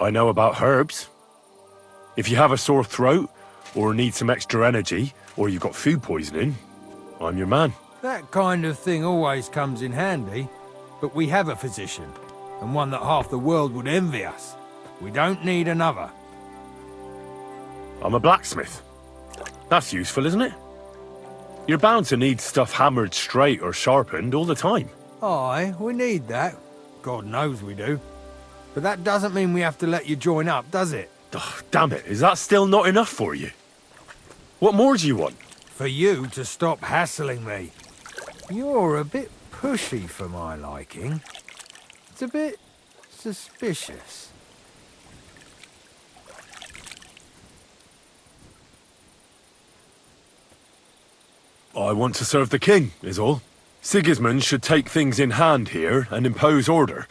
Speaker 14: I know about herbs. If you have a sore throat, or need some extra energy, or you've got food poisoning, I'm your man.
Speaker 13: That kind of thing always comes in handy. But we have a physician, and one that half the world would envy us. We don't need another.
Speaker 14: I'm a blacksmith. That's useful, isn't it? You're bound to need stuff hammered straight or sharpened all the time.
Speaker 13: Aye, we need that. God knows we do. But that doesn't mean we have to let you join up, does it?
Speaker 14: Oh, damn it, is that still not enough for you? What more do you want?
Speaker 13: For you to stop hassling me. You're a bit pushy for my liking. It's a bit suspicious.
Speaker 14: I want to serve the king, is all. Sigismund should take things in hand here and impose order,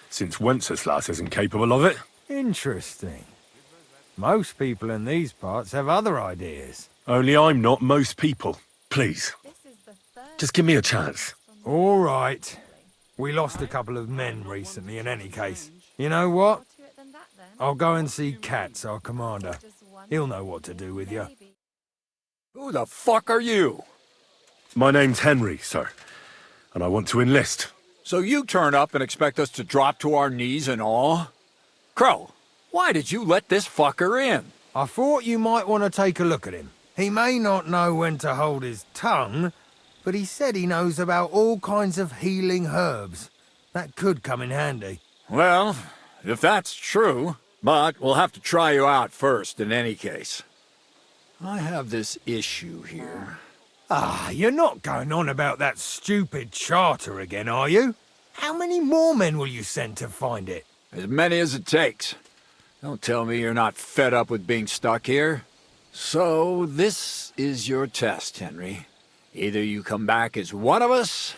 Speaker 14: since Wenceslas isn't capable of it.
Speaker 13: Interesting. Most people in these parts have other ideas.
Speaker 14: Only I'm not most people. Please. Just give me a chance.
Speaker 13: All right. We lost a couple of men recently in any case. You know what? I'll go and see Katz, our commander. He'll know what to do with you.
Speaker 19: Who the fuck are you?
Speaker 14: My name's Henry, sir, and I want to enlist.
Speaker 19: So you turn up and expect us to drop to our knees in awe? Crow, why did you let this fucker in?
Speaker 13: I thought you might want to take a look at him. He may not know when to hold his tongue, but he said he knows about all kinds of healing herbs. That could come in handy.
Speaker 19: Well, if that's true, but we'll have to try you out first in any case. I have this issue here.
Speaker 13: Ah, you're not going on about that stupid charter again, are you? How many more men will you send to find it?
Speaker 19: As many as it takes. Don't tell me you're not fed up with being stuck here. So, this is your test, Henry. Either you come back as one of us,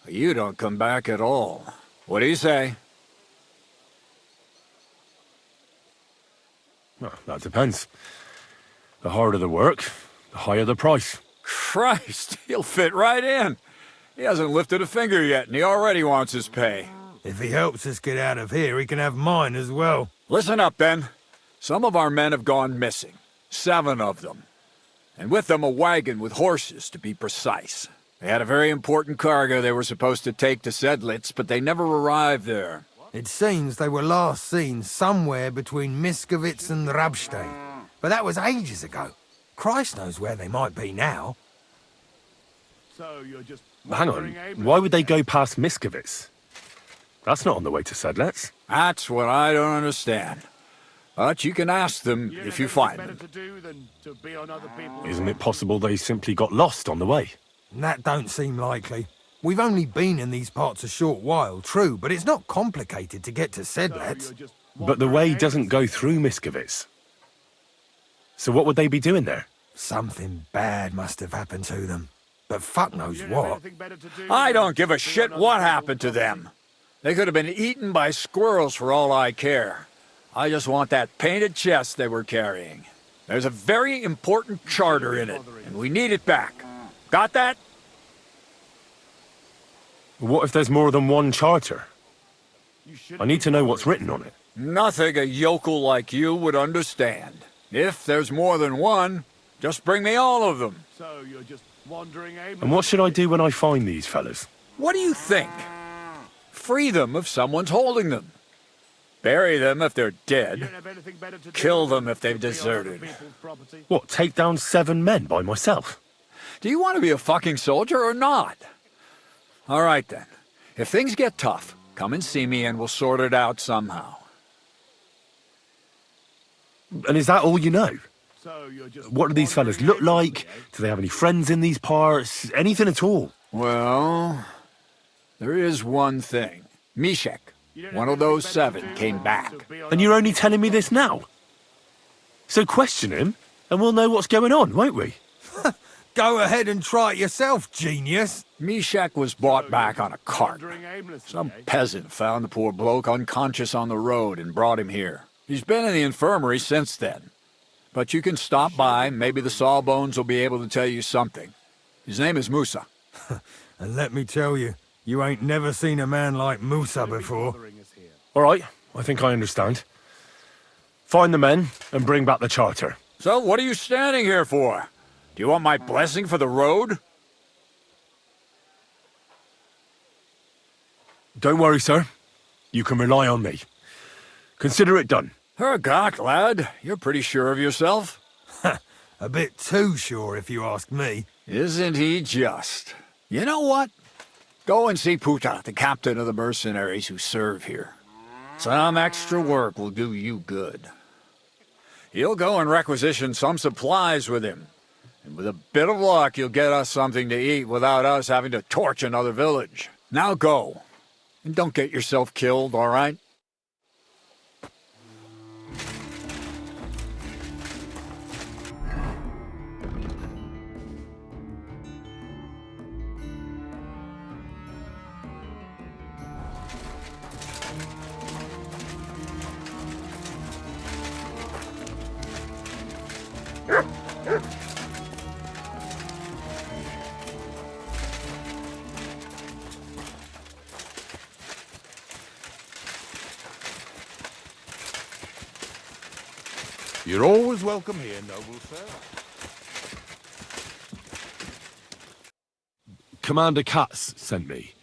Speaker 19: or you don't come back at all. What do you say?
Speaker 14: Well, that depends. The harder the work, the higher the price.
Speaker 19: Christ, he'll fit right in. He hasn't lifted a finger yet, and he already wants his pay.
Speaker 13: If he helps us get out of here, he can have mine as well.
Speaker 19: Listen up, then. Some of our men have gone missing. 7 of them. And with them a wagon with horses, to be precise. They had a very important cargo they were supposed to take to Sedlitz, but they never arrived there.
Speaker 13: It seems they were last seen somewhere between Miskovitz and Rabstein. But that was ages ago. Christ knows where they might be now.
Speaker 3: So you're just...
Speaker 14: Hang on, why would they go past Miskovitz? That's not on the way to Sedlitz.
Speaker 19: That's what I don't understand. But you can ask them if you find them.
Speaker 14: Isn't it possible they simply got lost on the way?
Speaker 13: That don't seem likely. We've only been in these parts a short while, true, but it's not complicated to get to Sedlitz.
Speaker 14: But the way doesn't go through Miskovitz. So what would they be doing there?
Speaker 13: Something bad must have happened to them. But fuck knows what.
Speaker 19: I don't give a shit what happened to them. They could have been eaten by squirrels for all I care. I just want that painted chest they were carrying. There's a very important charter in it, and we need it back. Got that?
Speaker 14: What if there's more than one charter? I need to know what's written on it.
Speaker 19: Nothing a yokel like you would understand. If there's more than one, just bring me all of them.
Speaker 3: So you're just wandering aimlessly.
Speaker 14: And what should I do when I find these fellas?
Speaker 19: What do you think? Free them if someone's holding them. Bury them if they're dead. Kill them if they've deserted.
Speaker 14: What, take down 7 men by myself?
Speaker 19: Do you want to be a fucking soldier or not? All right then. If things get tough, come and see me and we'll sort it out somehow.
Speaker 14: And is that all you know? What do these fellas look like? Do they have any friends in these parts? Anything at all?
Speaker 19: Well, there is one thing. Mishek, one of those 7, came back.
Speaker 14: And you're only telling me this now? So question him, and we'll know what's going on, won't we?
Speaker 13: Go ahead and try it yourself, genius.
Speaker 19: Mishek was brought back on a cart. Some peasant found the poor bloke unconscious on the road and brought him here. He's been in the infirmary since then. But you can stop by, maybe the Sawbones will be able to tell you something. His name is Musa.
Speaker 13: And let me tell you, you ain't never seen a man like Musa before.
Speaker 14: All right, I think I understand. Find the men and bring back the charter.
Speaker 19: So what are you standing here for? Do you want my blessing for the road?
Speaker 14: Don't worry, sir. You can rely on me. Consider it done.
Speaker 19: Hergott, lad. You're pretty sure of yourself.
Speaker 13: A bit too sure, if you ask me.
Speaker 19: Isn't he just? You know what? Go and see Puta, the captain of the mercenaries who serve here. Some extra work will do you good. He'll go and requisition some supplies with him. And with a bit of luck, you'll get us something to eat without us having to torch another village. Now go. And don't get yourself killed, all right?
Speaker 20: You're always welcome here, noble sir.
Speaker 14: Commander Katz sent me.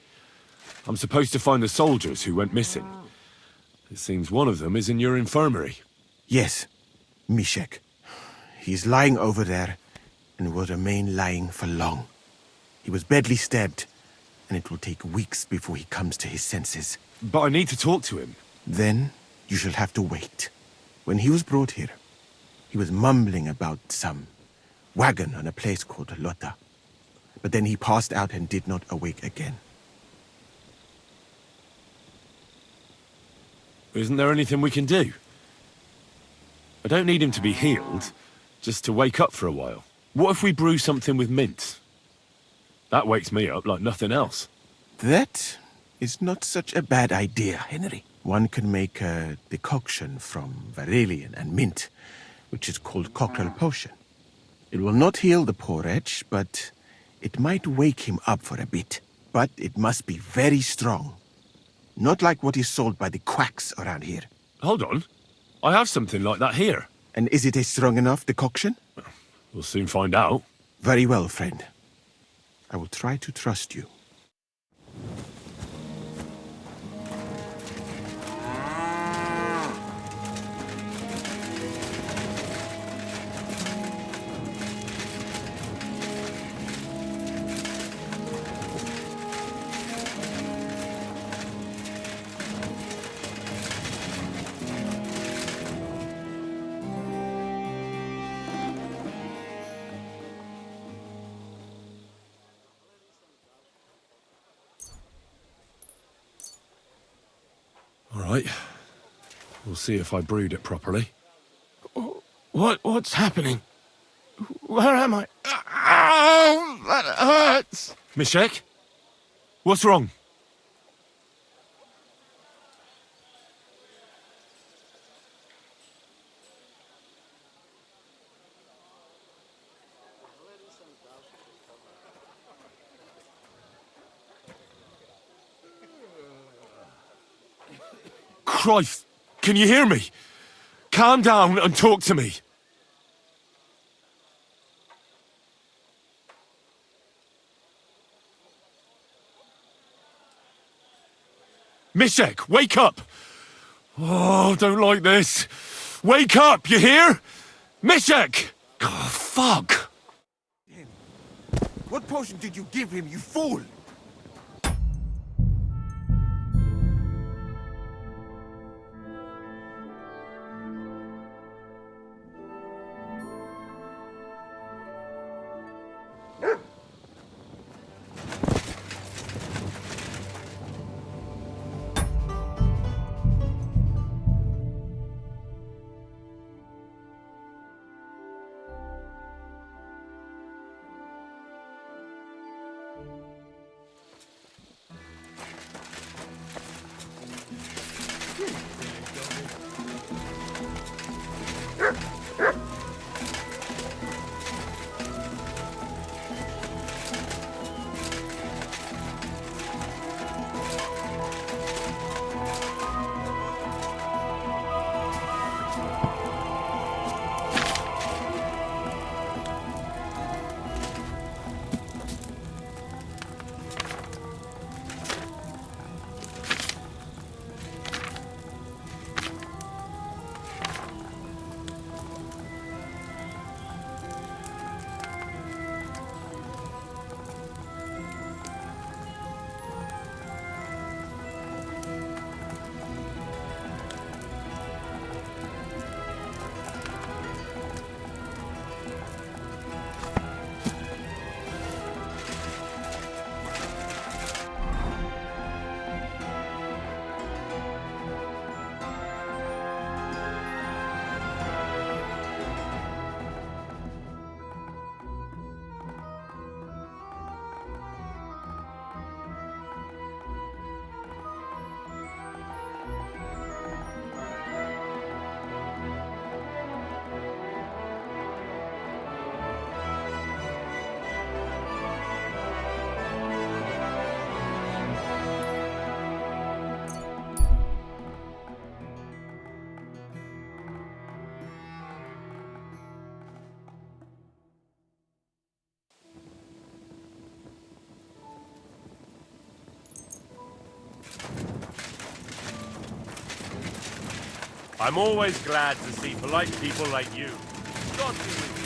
Speaker 14: I'm supposed to find the soldiers who went missing. It seems one of them is in your infirmary.
Speaker 21: Yes, Mishek. He's lying over there, and will remain lying for long. He was badly stabbed, and it will take weeks before he comes to his senses.
Speaker 14: But I need to talk to him.
Speaker 21: Then you shall have to wait. When he was brought here, he was mumbling about some wagon on a place called Lota. But then he passed out and did not awake again.
Speaker 14: Isn't there anything we can do? I don't need him to be healed, just to wake up for a while. What if we brew something with mint? That wakes me up like nothing else.
Speaker 21: That is not such a bad idea, Henry. One can make a decoction from Varelian and mint, which is called cockerel potion. It will not heal the poor wretch, but it might wake him up for a bit. But it must be very strong. Not like what is sold by the quacks around here.
Speaker 14: Hold on. I have something like that here.
Speaker 21: And is it a strong enough decoction?
Speaker 14: We'll soon find out.
Speaker 21: Very well, friend. I will try to trust you.
Speaker 14: All right. We'll see if I brewed it properly.
Speaker 21: What's happening? Where am I? Ow! That hurts!
Speaker 14: Mishek? What's wrong? Christ! Can you hear me? Calm down and talk to me. Mishek, wake up! Oh, don't like this. Wake up, you hear? Mishek! Oh, fuck!
Speaker 21: What potion did you give him, you fool?
Speaker 5: I'm always glad to see polite people like you. God be with you.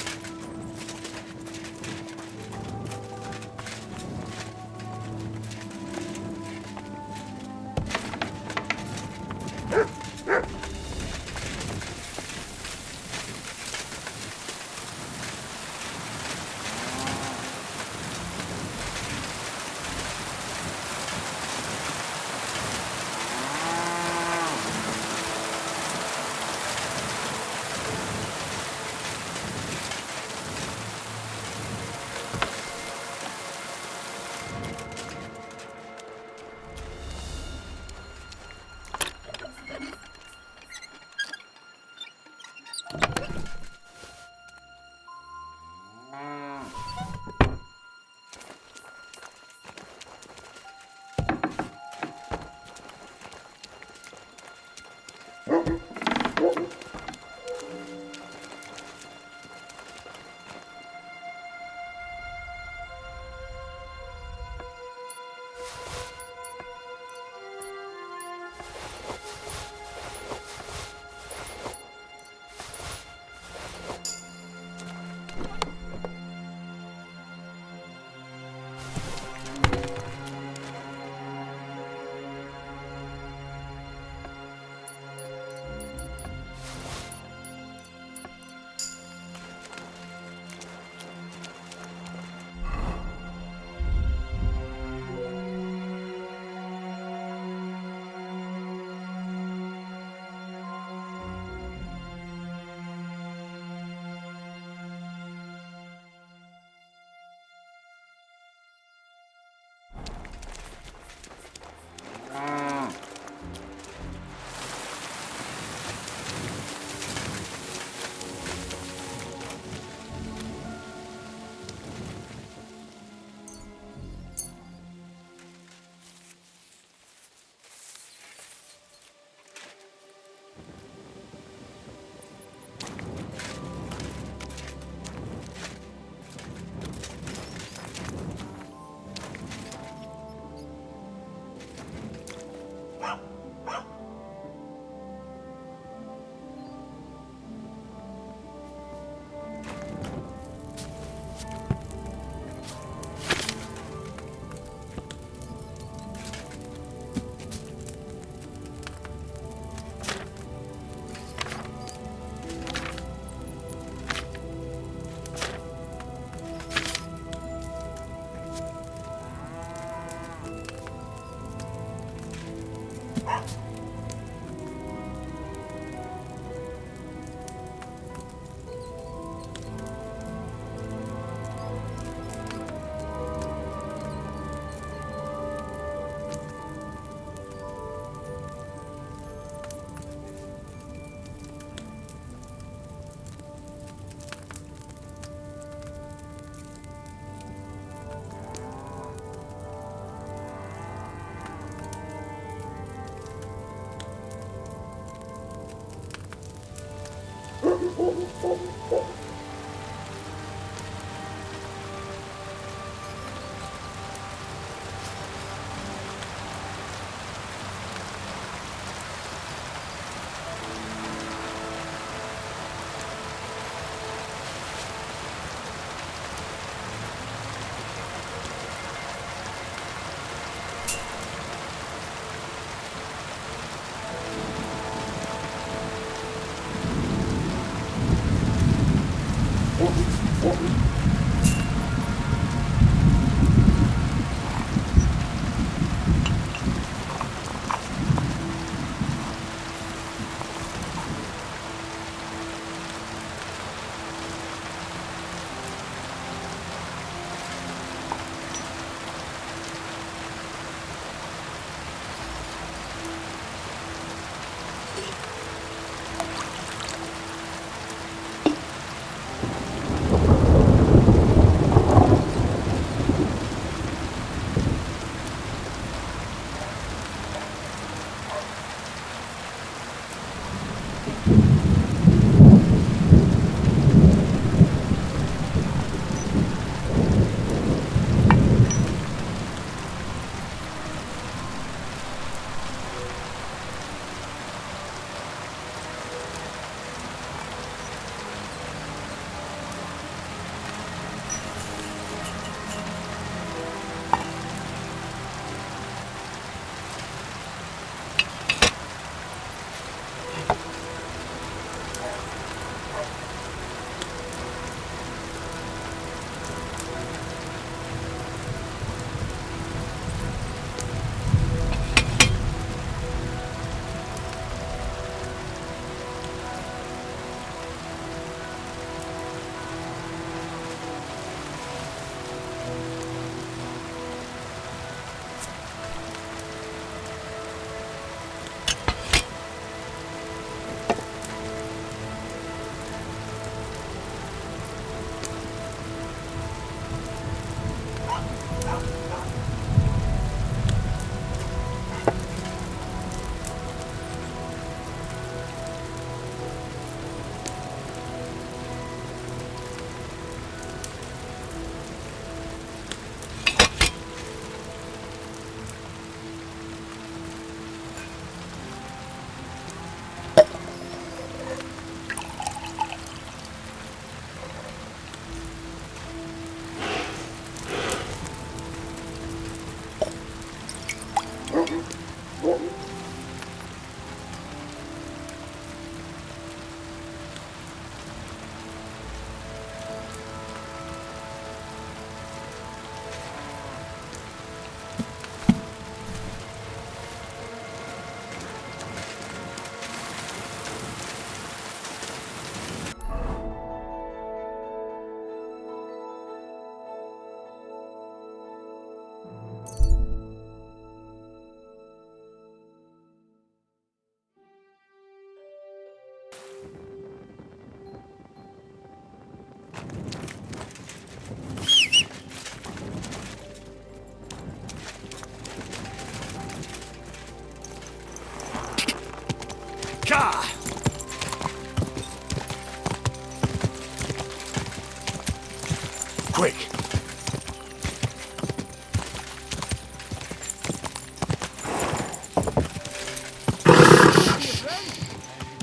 Speaker 19: Quick!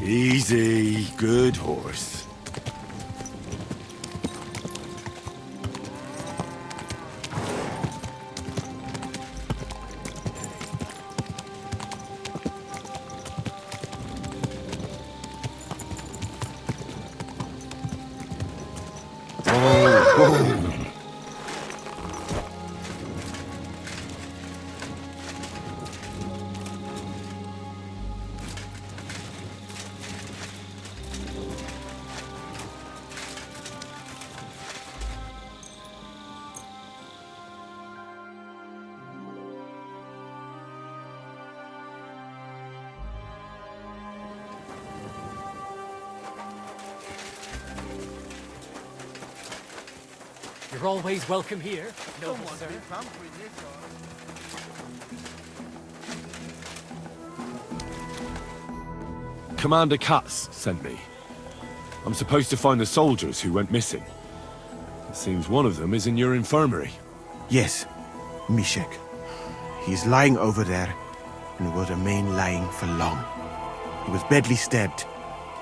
Speaker 3: Easy, good horse.
Speaker 9: You're always welcome here, noble sir.
Speaker 3: Commander Katz sent me. I'm supposed to find the soldiers who went missing. It seems one of them is in your infirmary.
Speaker 21: Yes, Mishek. He is lying over there, and will remain lying for long. He was badly stabbed,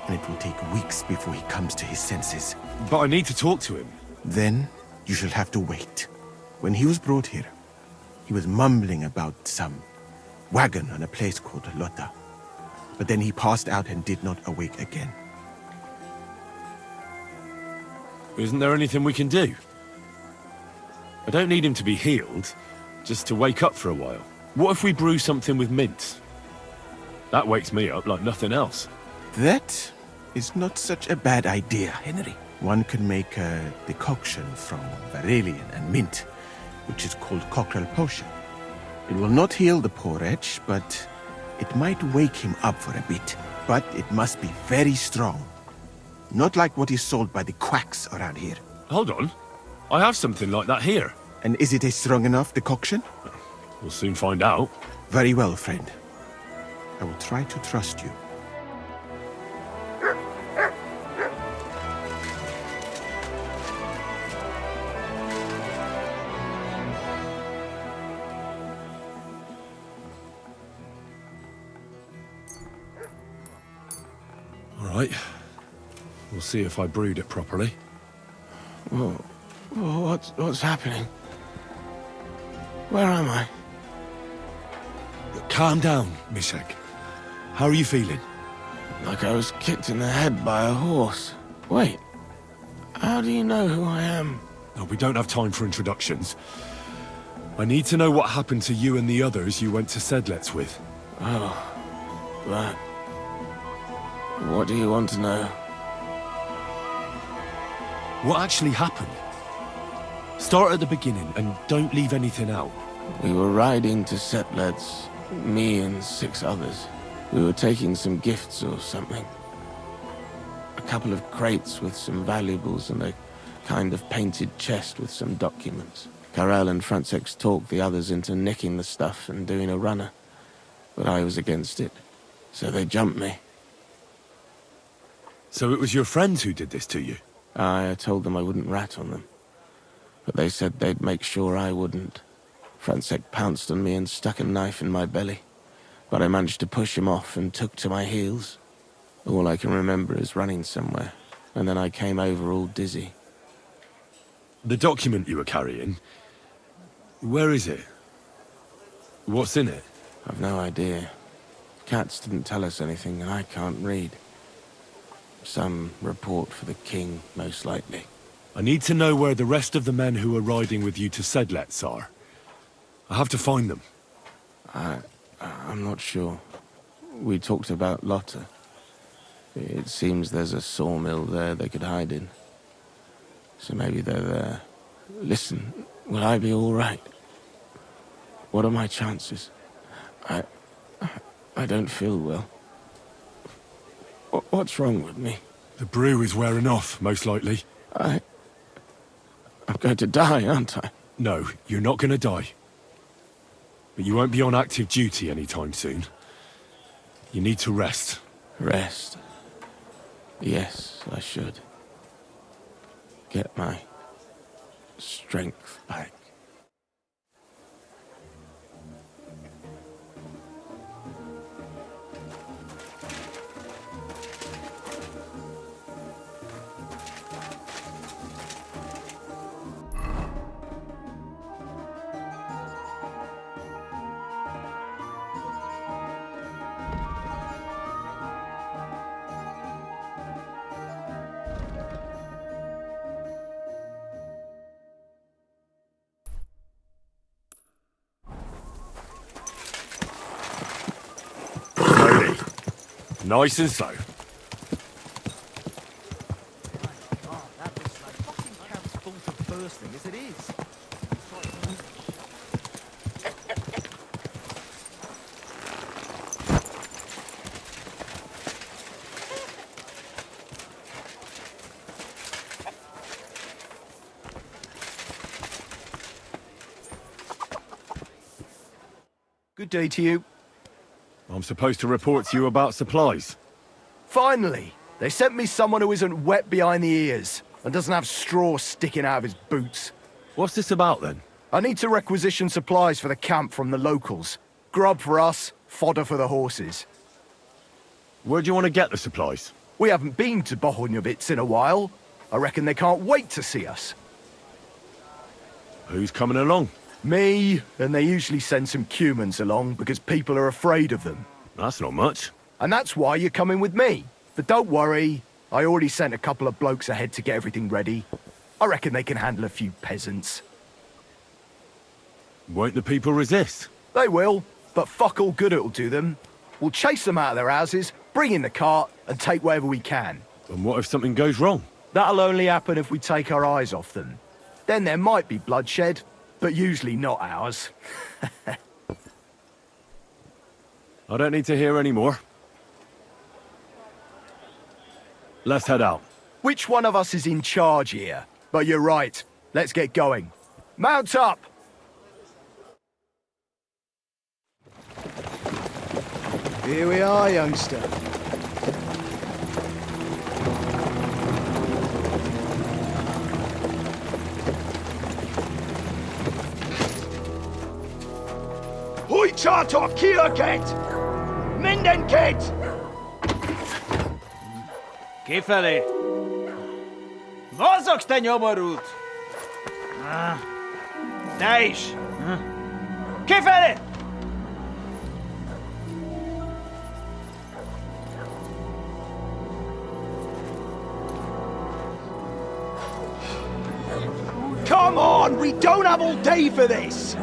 Speaker 21: and it will take weeks before he comes to his senses.
Speaker 3: But I need to talk to him.
Speaker 21: Then you shall have to wait. When he was brought here, he was mumbling about some wagon on a place called Lota. But then he passed out and did not awake again.
Speaker 3: Isn't there anything we can do? I don't need him to be healed, just to wake up for a while. What if we brew something with mint? That wakes me up like nothing else.
Speaker 21: That is not such a bad idea, Henry. One can make a decoction from Varelian and mint, which is called cockerel potion. It will not heal the poor wretch, but it might wake him up for a bit. But it must be very strong. Not like what is sold by the quacks around here.
Speaker 3: Hold on. I have something like that here.
Speaker 21: And is it a strong enough decoction?
Speaker 3: We'll soon find out.
Speaker 21: Very well, friend. I will try to trust you.
Speaker 3: All right. We'll see if I brewed it properly.
Speaker 21: Whoa. What's happening? Where am I?
Speaker 3: Calm down, Mishek. How are you feeling?
Speaker 21: Like I was kicked in the head by a horse. Wait. How do you know who I am?
Speaker 3: No, we don't have time for introductions. I need to know what happened to you and the others you went to Sedlets with.
Speaker 21: Oh. That. What do you want to know?
Speaker 3: What actually happened? Start at the beginning and don't leave anything out.
Speaker 21: We were riding to Sedlets, me and 6 others. We were taking some gifts or something. A couple of crates with some valuables and a kind of painted chest with some documents. Karel and Francex talked the others into nicking the stuff and doing a runner. But I was against it, so they jumped me.
Speaker 3: So it was your friends who did this to you?
Speaker 21: I told them I wouldn't rat on them. But they said they'd make sure I wouldn't. Francex pounced on me and stuck a knife in my belly. But I managed to push him off and took to my heels. All I can remember is running somewhere, and then I came over all dizzy.
Speaker 3: The document you were carrying, where is it? What's in it?
Speaker 21: I've no idea. Katz didn't tell us anything, and I can't read. Some report for the king, most likely.
Speaker 3: I need to know where the rest of the men who are riding with you to Sedlets are. I have to find them.
Speaker 21: I'm not sure. We talked about Lotta. It seems there's a sawmill there they could hide in. So maybe they're there. Listen, will I be all right? What are my chances? I don't feel well. What's wrong with me?
Speaker 3: The brew is wearing off, most likely.
Speaker 21: I'm going to die, aren't I?
Speaker 3: No, you're not going to die. But you won't be on active duty anytime soon. You need to rest.
Speaker 21: Rest? Yes, I should. Get my strength back.
Speaker 14: Nice and slow.
Speaker 1: As it is.
Speaker 10: Good day to you.
Speaker 3: I'm supposed to report to you about supplies.
Speaker 10: Finally! They sent me someone who isn't wet behind the ears and doesn't have straw sticking out of his boots.
Speaker 3: What's this about, then?
Speaker 10: I need to requisition supplies for the camp from the locals. Grub for us, fodder for the horses.
Speaker 3: Where do you want to get the supplies?
Speaker 10: We haven't been to Bohunjovitz in a while. I reckon they can't wait to see us.
Speaker 3: Who's coming along?
Speaker 10: Me, and they usually send some humans along because people are afraid of them.
Speaker 3: That's not much.
Speaker 10: And that's why you're coming with me. But don't worry, I already sent a couple of blokes ahead to get everything ready. I reckon they can handle a few peasants.
Speaker 3: Won't the people resist?
Speaker 10: They will, but fuck all good it'll do them. We'll chase them out of their houses, bring in the cart, and take whatever we can.
Speaker 3: And what if something goes wrong?
Speaker 10: That'll only happen if we take our eyes off them. Then there might be bloodshed, but usually not ours.
Speaker 3: I don't need to hear any more. Let's head out.
Speaker 10: Which one of us is in charge here? But you're right. Let's get going. Mount up!
Speaker 22: Here we are, youngster.
Speaker 8: Hoi charter kierket! Mindenket!
Speaker 23: Kifelé! Mozogsz, te nyomorult! Te is! Kifelé!
Speaker 8: Come on, we don't have all day for this!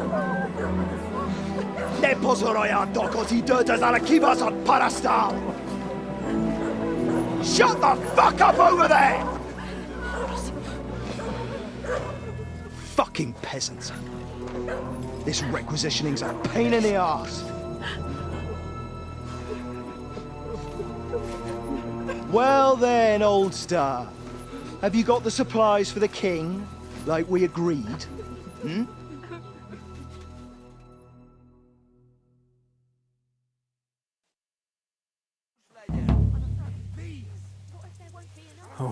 Speaker 8: Ne pozoroja, dokąd i dödas ale kiwas od parastal! Shut the fuck up over there! Fucking peasants. This requisitioning's a pain in the arse. Well then, old star. Have you got the supplies for the king, like we agreed? Hmm?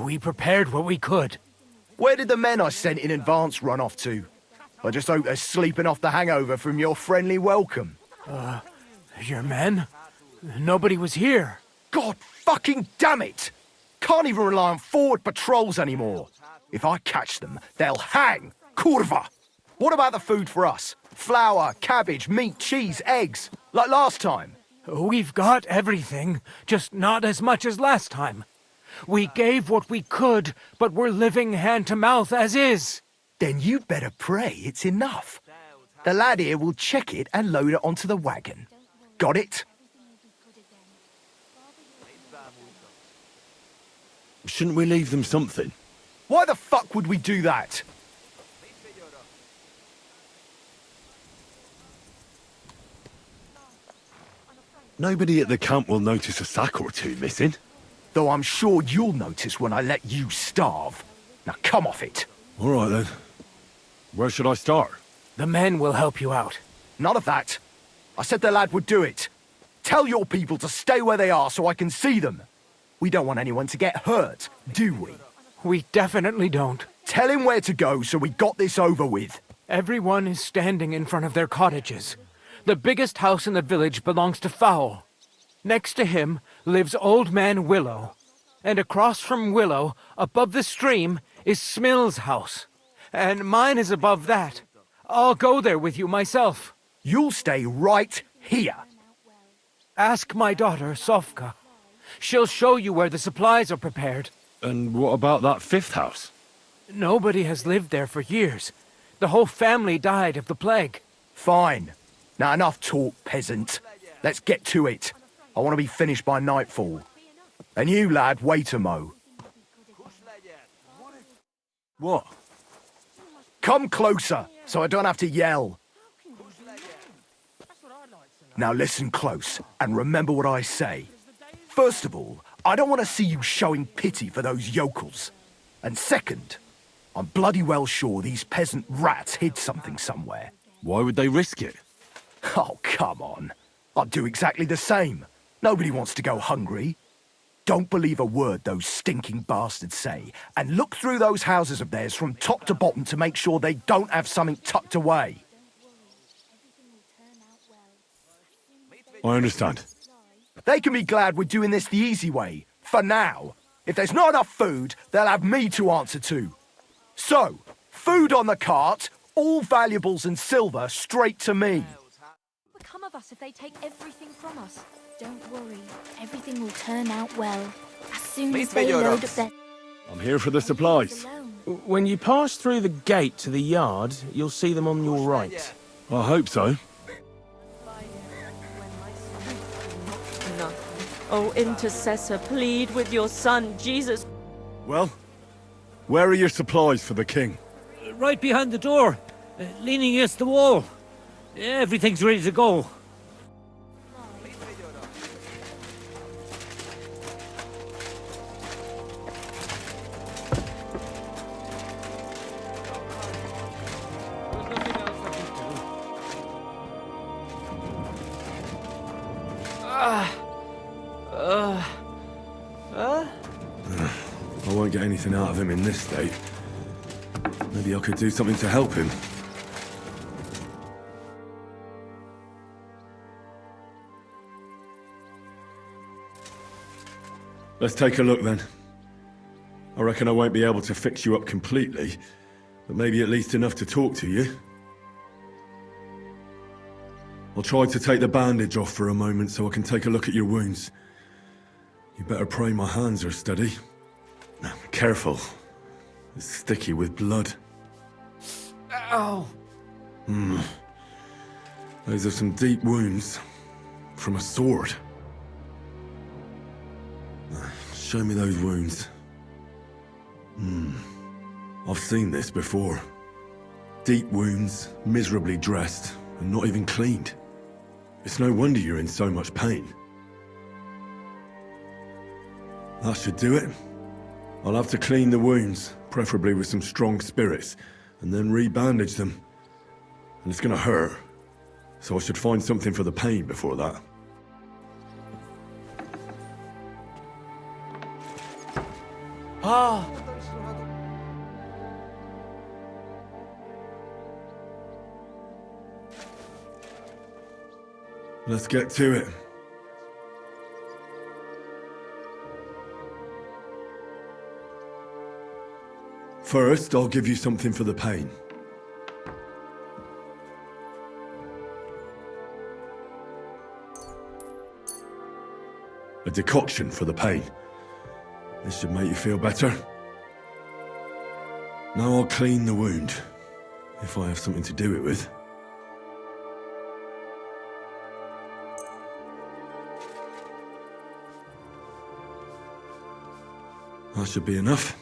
Speaker 9: We prepared what we could.
Speaker 10: Where did the men I sent in advance run off to? I just hope they're sleeping off the hangover from your friendly welcome.
Speaker 9: Your men? Nobody was here.
Speaker 10: God fucking damn it! Can't even rely on forward patrols anymore. If I catch them, they'll hang. Kurva! What about the food for us? Flour, cabbage, meat, cheese, eggs. Like last time.
Speaker 9: We've got everything, just not as much as last time. We gave what we could, but we're living hand to mouth as is.
Speaker 10: Then you better pray it's enough. The lad here will check it and load it onto the wagon. Got it?
Speaker 3: Shouldn't we leave them something?
Speaker 10: Why the fuck would we do that?
Speaker 3: Nobody at the camp will notice a sack or two missing.
Speaker 10: Though I'm sure you'll notice when I let you starve. Now come off it.
Speaker 3: All right then. Where should I start?
Speaker 9: The men will help you out.
Speaker 10: None of that. I said the lad would do it. Tell your people to stay where they are so I can see them. We don't want anyone to get hurt, do we?
Speaker 9: We definitely don't.
Speaker 10: Tell him where to go so we got this over with.
Speaker 9: Everyone is standing in front of their cottages. The biggest house in the village belongs to Fowl. Next to him lives Old Man Willow. And across from Willow, above the stream, is Smill's house. And mine is above that. I'll go there with you myself.
Speaker 10: You'll stay right here.
Speaker 9: Ask my daughter, Sofka. She'll show you where the supplies are prepared.
Speaker 3: And what about that fifth house?
Speaker 9: Nobody has lived there for years. The whole family died of the plague.
Speaker 10: Fine. Now enough talk, peasant. Let's get to it. I want to be finished by nightfall. And you, lad, wait a mo.
Speaker 13: What?
Speaker 10: Come closer, so I don't have to yell. Now listen close, and remember what I say. First of all, I don't want to see you showing pity for those yokels. And second, I'm bloody well sure these peasant rats hid something somewhere.
Speaker 16: Why would they risk it?
Speaker 10: Oh, come on. I'd do exactly the same. Nobody wants to go hungry. Don't believe a word those stinking bastards say, and look through those houses of theirs from top to bottom to make sure they don't have something tucked away.
Speaker 3: I understand.
Speaker 10: They can be glad we're doing this the easy way, for now. If there's not enough food, they'll have me to answer to. So, food on the cart, all valuables and silver straight to me.
Speaker 6: What will become of us if they take everything from us? Don't worry, everything will turn out well. As soon as they load up their...
Speaker 3: I'm here for the supplies.
Speaker 7: When you pass through the gate to the yard, you'll see them on your right.
Speaker 3: I hope so.
Speaker 12: Oh, intercessor, plead with your son, Jesus.
Speaker 3: Well, where are your supplies for the king?
Speaker 15: Right behind the door, leaning against the wall. Everything's ready to go.
Speaker 3: I won't get anything out of him in this state. Maybe I could do something to help him. Let's take a look then. I reckon I won't be able to fix you up completely, but maybe at least enough to talk to you. I'll try to take the bandage off for a moment so I can take a look at your wounds. You better pray my hands are steady. Now, careful. It's sticky with blood.
Speaker 15: Ow!
Speaker 3: Those are some deep wounds. From a sword. Show me those wounds. I've seen this before. Deep wounds, miserably dressed, and not even cleaned. It's no wonder you're in so much pain. That should do it. I'll have to clean the wounds, preferably with some strong spirits, and then re-bandage them. And it's gonna hurt, so I should find something for the pain before that.
Speaker 15: Ah!
Speaker 3: Let's get to it. First, I'll give you something for the pain. A decoction for the pain. This should make you feel better. Now I'll clean the wound, if I have something to do it with. That should be enough.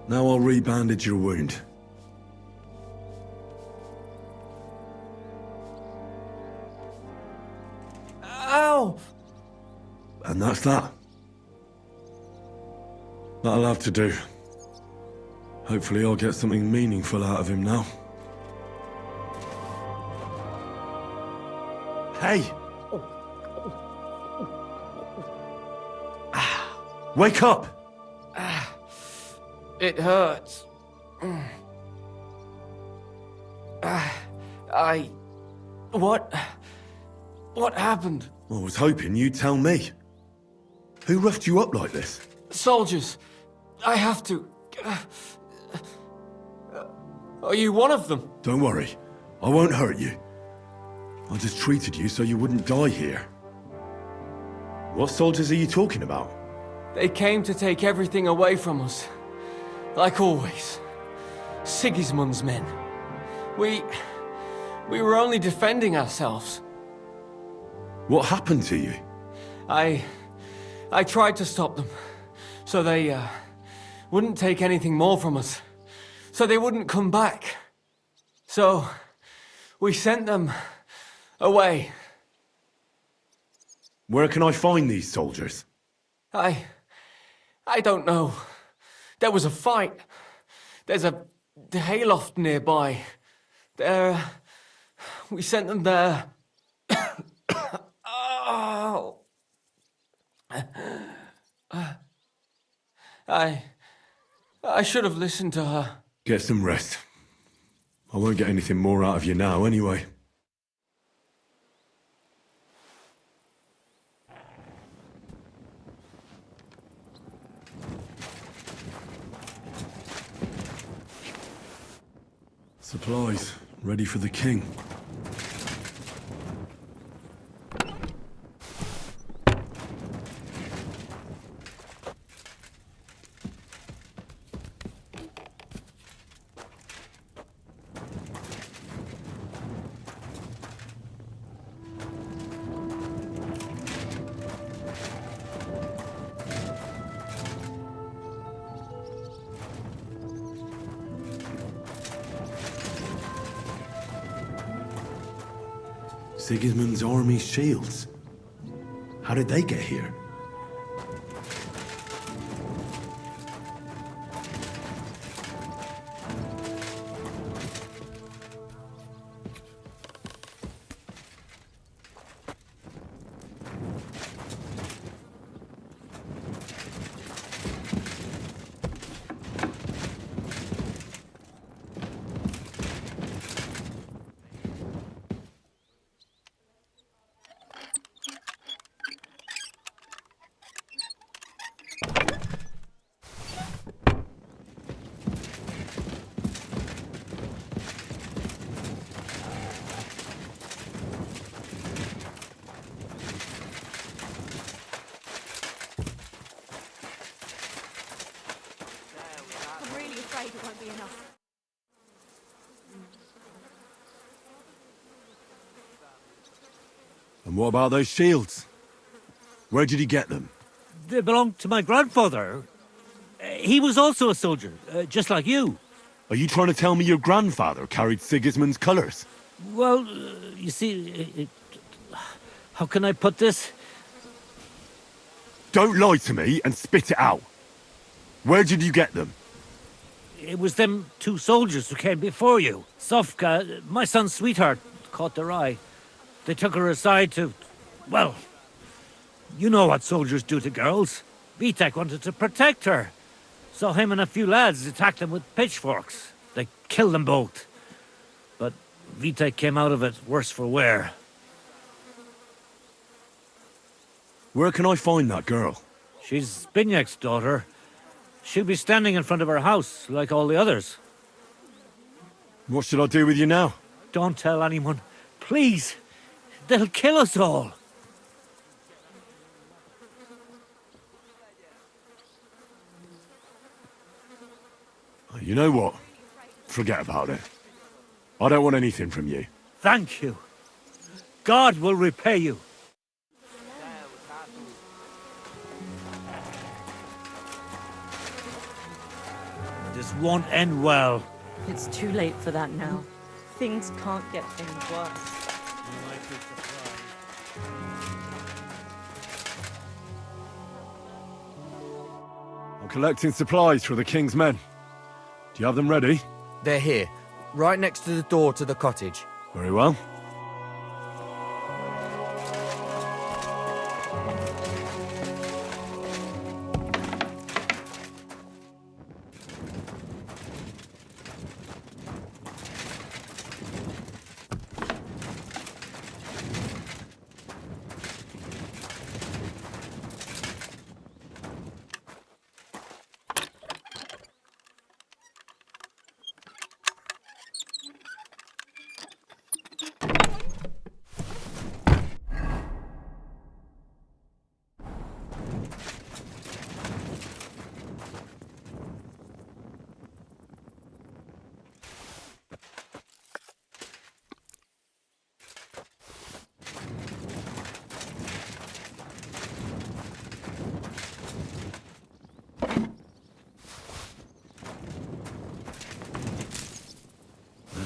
Speaker 3: Now I'll re-bandage your wound.
Speaker 15: Ow!
Speaker 3: And that's that. That'll have to do. Hopefully I'll get something meaningful out of him now. Hey! Wake up!
Speaker 15: It hurts. What happened?
Speaker 3: I was hoping you'd tell me. Who roughed you up like this?
Speaker 15: Soldiers. I have to... Are you one of them?
Speaker 3: Don't worry. I won't hurt you. I just treated you so you wouldn't die here. What soldiers are you talking about?
Speaker 15: They came to take everything away from us. Like always.
Speaker 2: Sigismund's men. We were only defending ourselves.
Speaker 16: What happened to you?
Speaker 2: I tried to stop them, so they wouldn't take anything more from us, so they wouldn't come back. So we sent them away.
Speaker 16: Where can I find these soldiers?
Speaker 2: I don't know. There was a fight. There's a hayloft nearby. We sent them there. Oh. I should have listened to her.
Speaker 16: Get some rest. I won't get anything more out of you now, anyway. Supplies, ready for the king. Sigismund's army's shields. How did they get here?
Speaker 6: It won't be enough.
Speaker 16: And what about those shields? Where did he get them?
Speaker 15: They belonged to my grandfather. He was also a soldier, just like you.
Speaker 16: Are you trying to tell me your grandfather carried Sigismund's colours?
Speaker 15: Well, you see, how can I put this?
Speaker 16: Don't lie to me and spit it out. Where did you get them?
Speaker 15: It was them two soldiers who came before you. Sofka, my son's sweetheart, caught their eye. They took her aside to... well, you know what soldiers do to girls. Vitek wanted to protect her. So him and a few lads attacked them with pitchforks. They killed them both. But Vitek came out of it worse for wear.
Speaker 16: Where can I find that girl?
Speaker 15: She's Binyek's daughter. She'll be standing in front of her house, like all the others.
Speaker 16: What should I do with you now?
Speaker 15: Don't tell anyone. Please. They'll kill us all.
Speaker 16: You know what? Forget about it. I don't want anything from you.
Speaker 15: Thank you. God will repay you. This won't end well.
Speaker 12: It's too late for that now. Things can't get any worse.
Speaker 16: I'm collecting supplies for the king's men. Do you have them ready?
Speaker 4: They're here, right next to the door to the cottage.
Speaker 16: Very well.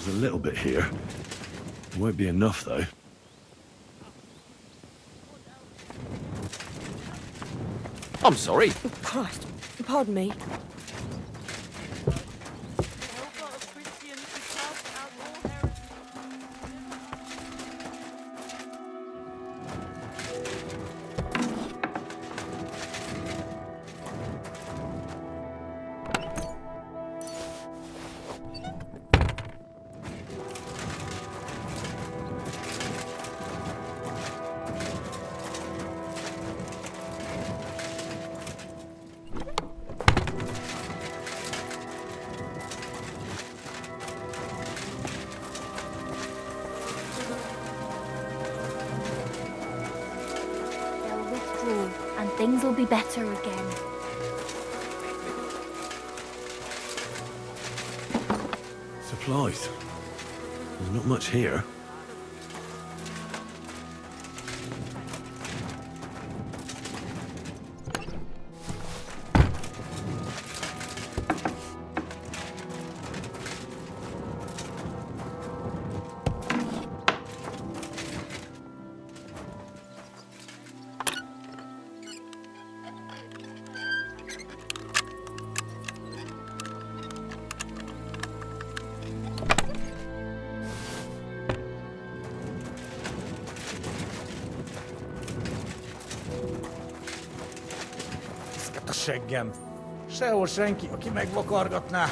Speaker 3: There's a little bit here. It won't be enough, though.
Speaker 4: I'm sorry.
Speaker 11: Christ, pardon me.
Speaker 6: And things will be better again.
Speaker 3: Supplies. There's not much here.
Speaker 8: A seggem. Sehol senki, aki megvakargatná.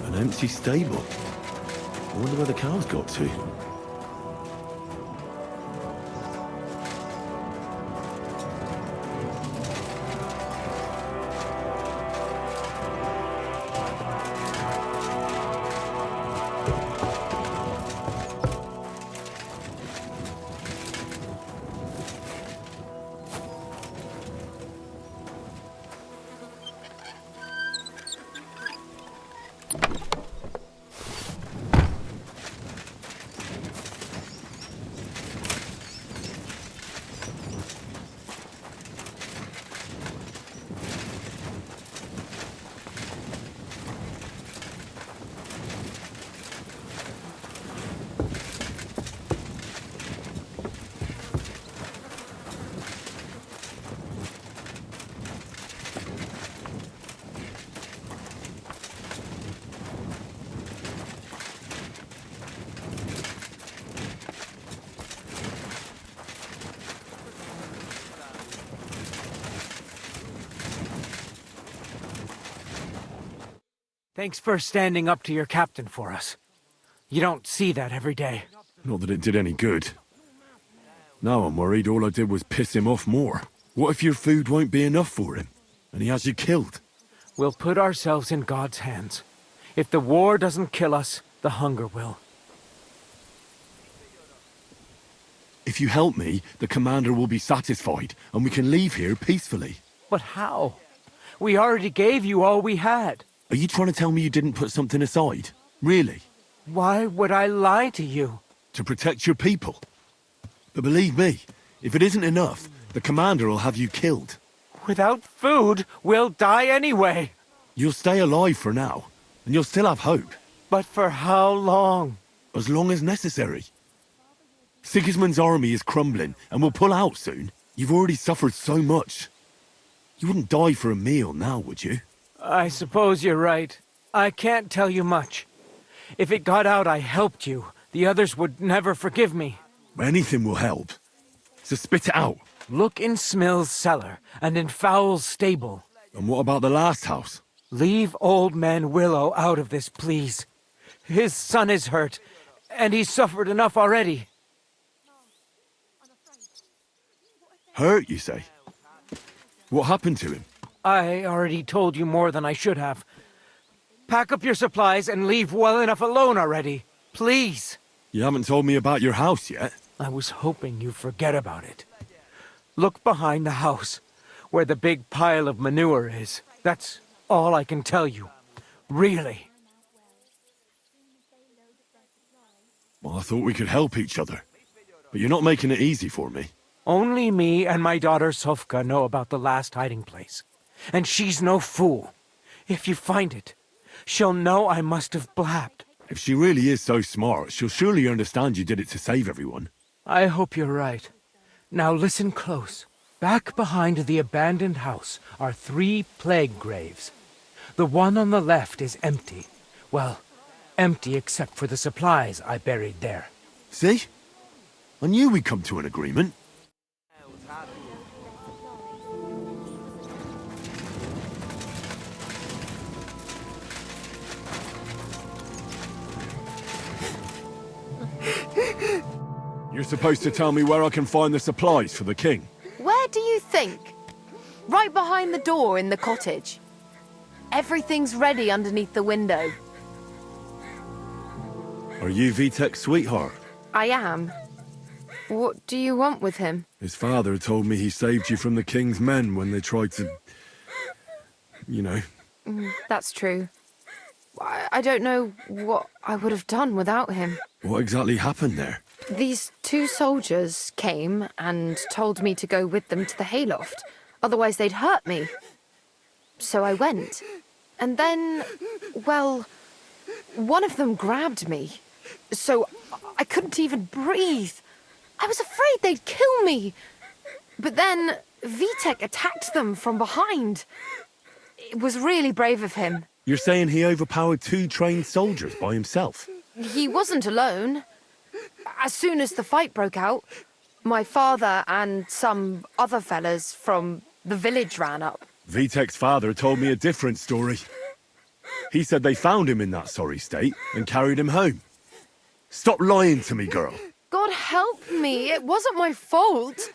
Speaker 16: An empty stable. I wonder where the cows got to.
Speaker 9: Thanks for standing up to your captain for us. You don't see that every day.
Speaker 3: Not that it did any good. Now I'm worried all I did was piss him off more. What if your food won't be enough for him, and he has you killed?
Speaker 9: We'll put ourselves in God's hands. If the war doesn't kill us, the hunger will.
Speaker 3: If you help me, the commander will be satisfied, and we can leave here peacefully.
Speaker 9: But how? We already gave you all we had.
Speaker 3: Are you trying to tell me you didn't put something aside? Really?
Speaker 9: Why would I lie to you?
Speaker 3: To protect your people. But believe me,
Speaker 16: If it isn't enough, the commander will have you killed.
Speaker 9: Without food, we'll die anyway.
Speaker 16: You'll stay alive for now, and you'll still have hope.
Speaker 9: But for how long?
Speaker 16: As long as necessary. Sigismund's army is crumbling, and will pull out soon. You've already suffered so much. You wouldn't die for a meal now, would you?
Speaker 9: I suppose you're right. I can't tell you much. If it got out I helped you, the others would never forgive me.
Speaker 16: Anything will help. So spit it out.
Speaker 9: Look in Smill's cellar, and in Fowl's stable.
Speaker 16: And what about the last house?
Speaker 9: Leave old man Willow out of this, please. His son is hurt, and he's suffered enough already.
Speaker 16: Hurt, you say? What happened to him?
Speaker 9: I already told you more than I should have. Pack up your supplies and leave well enough alone already. Please.
Speaker 16: You haven't told me about your house yet.
Speaker 9: I was hoping you'd forget about it. Look behind the house, where the big pile of manure is. That's all I can tell you. Really.
Speaker 16: Well, I thought we could help each other. But you're not making it easy for me.
Speaker 9: Only me and my daughter Sofka know about the last hiding place. And she's no fool. If you find it, she'll know I must have blabbed.
Speaker 16: If she really is so smart, she'll surely understand you did it to save everyone.
Speaker 9: I hope you're right. Now listen close. Back behind the abandoned house are 3 plague graves. The one on the left is empty. Well, empty except for the supplies I buried there.
Speaker 16: See? I knew we'd come to an agreement. You're supposed to tell me where I can find the supplies for the king.
Speaker 11: Where do you think? Right behind the door in the cottage. Everything's ready underneath the window.
Speaker 16: Are you Vitek's sweetheart?
Speaker 11: I am. What do you want with him?
Speaker 16: His father told me he saved you from the king's men when they tried to... you know.
Speaker 11: That's true. I don't know what I would have done without him.
Speaker 16: What exactly happened there?
Speaker 11: These 2 soldiers came and told me to go with them to the hayloft. Otherwise they'd hurt me. So I went. And then, well, one of them grabbed me. So I couldn't even breathe. I was afraid they'd kill me. But then Vitek attacked them from behind. It was really brave of him.
Speaker 16: You're saying he overpowered 2 trained soldiers by himself?
Speaker 11: He wasn't alone. As soon as the fight broke out, my father and some other fellas from the village ran up.
Speaker 16: Vitek's father told me a different story. He said they found him in that sorry state and carried him home. Stop lying to me, girl.
Speaker 11: God help me, it wasn't my fault.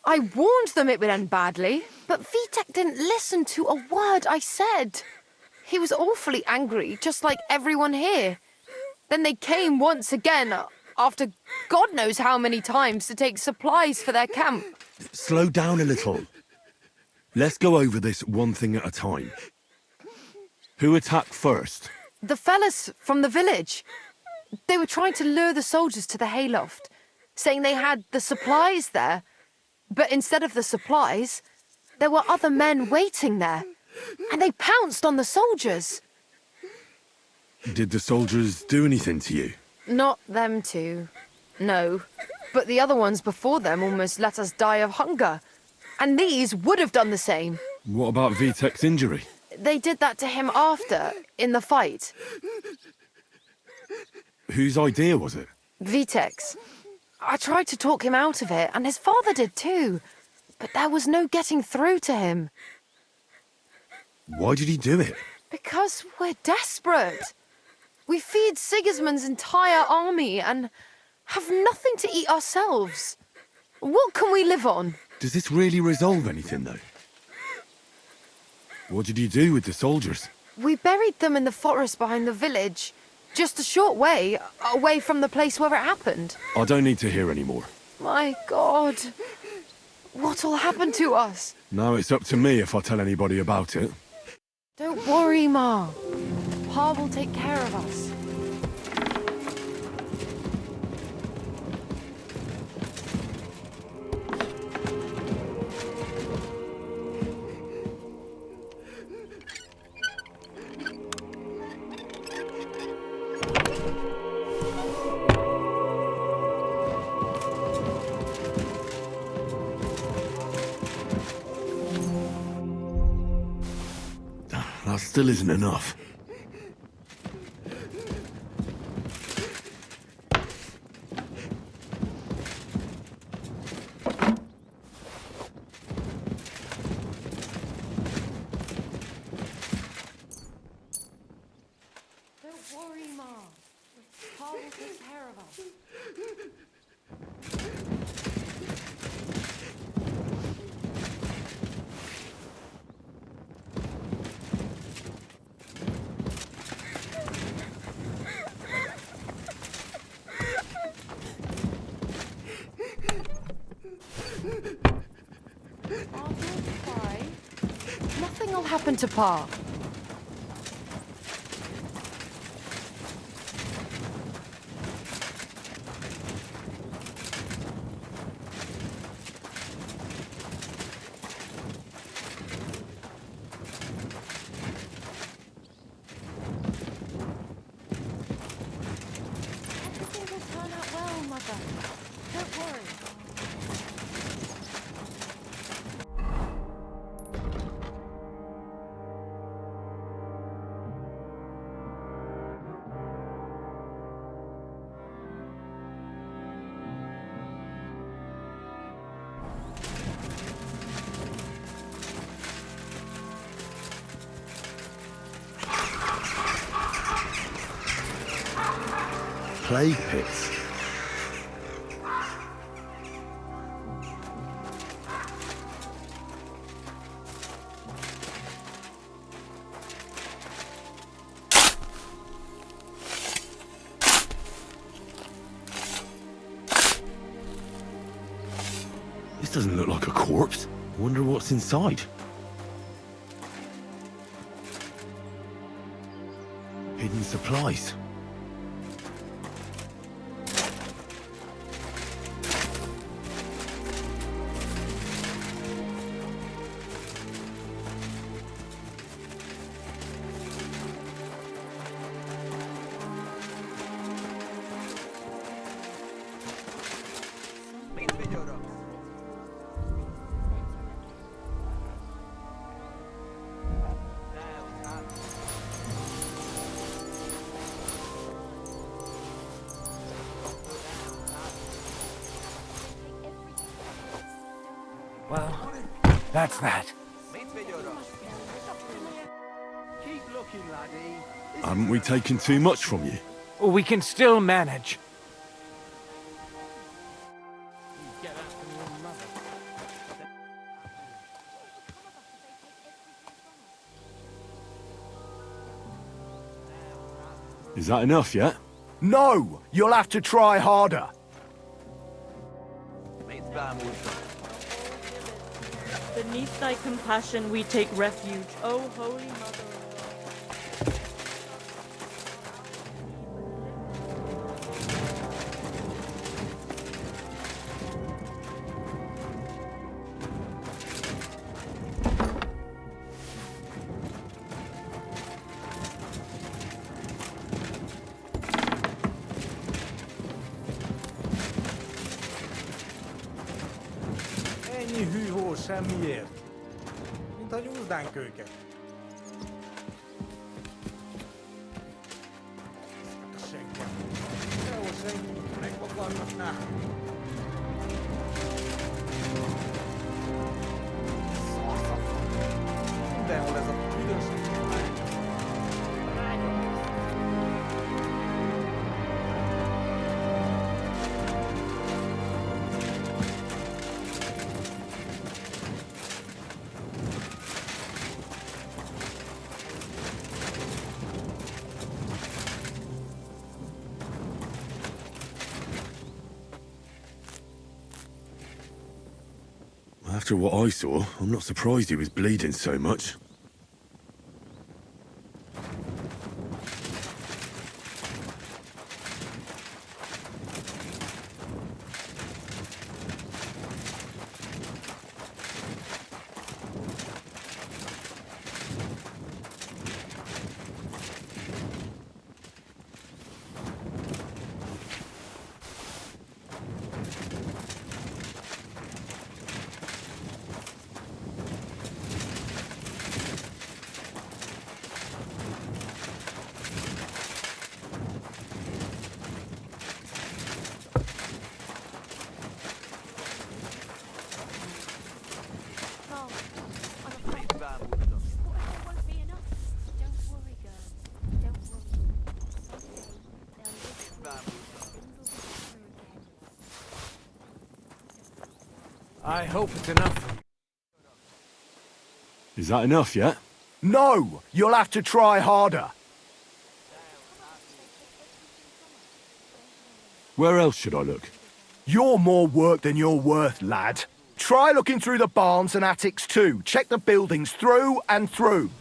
Speaker 11: I warned them it would end badly, but Vitek didn't listen to a word I said. He was awfully angry, just like everyone here. Then they came once again, after God knows how many times, to take supplies for their camp.
Speaker 16: Slow down a little. Let's go over this one thing at a time. Who attacked first?
Speaker 11: The fellas from the village. They were trying to lure the soldiers to the hayloft, saying they had the supplies there. But instead of the supplies, there were other men waiting there. And they pounced on the soldiers.
Speaker 16: Did the soldiers do anything to you?
Speaker 11: Not them two, no. But the other ones before them almost let us die of hunger. And these would have done the same.
Speaker 16: What about Vitek's injury?
Speaker 11: They did that to him after, in the fight.
Speaker 16: Whose idea was it?
Speaker 11: Vitek's. I tried to talk him out of it, and his father did too. But there was no getting through to him.
Speaker 16: Why did he do it?
Speaker 11: Because we're desperate. We feed Sigismund's entire army and have nothing to eat ourselves. What can we live on?
Speaker 16: Does this really resolve anything, though? What did you do with the soldiers?
Speaker 11: We buried them in the forest behind the village, just a short way away from the place where it happened.
Speaker 16: I don't need to hear any more.
Speaker 11: My God. What'll happen to us?
Speaker 16: Now it's up to me if I tell anybody about it.
Speaker 11: Don't worry, Ma. Pa will take care of us.
Speaker 16: That still isn't enough.
Speaker 12: Don't worry, Mom. Paul will take care of us.
Speaker 11: Nothing will happen to Pa.
Speaker 12: Everything will turn out well, Mother. Don't worry.
Speaker 16: Plague pits. This doesn't look like a corpse. I wonder what's inside. Hidden supplies.
Speaker 9: Well, that's that.
Speaker 22: Keep looking, laddie.
Speaker 16: Haven't we taken too much from you?
Speaker 9: We can still manage.
Speaker 16: Is that enough yet?
Speaker 10: No! You'll have to try harder.
Speaker 17: Beneath thy compassion we take refuge, O Holy Mother.
Speaker 23: Ennyi hűhó semmiért. Mint a nyúzdánk őket. A seggem. Jó senki, megvakarnak. Szarszak. Mindenhol ez a büdös.
Speaker 16: After what I saw, I'm not surprised he was bleeding so much.
Speaker 9: I hope it's enough.
Speaker 16: Is that enough yet?
Speaker 10: No! You'll have to try harder.
Speaker 16: Where else should I look?
Speaker 10: You're more work than you're worth, lad. Try looking through the barns and attics too. Check the buildings through and through.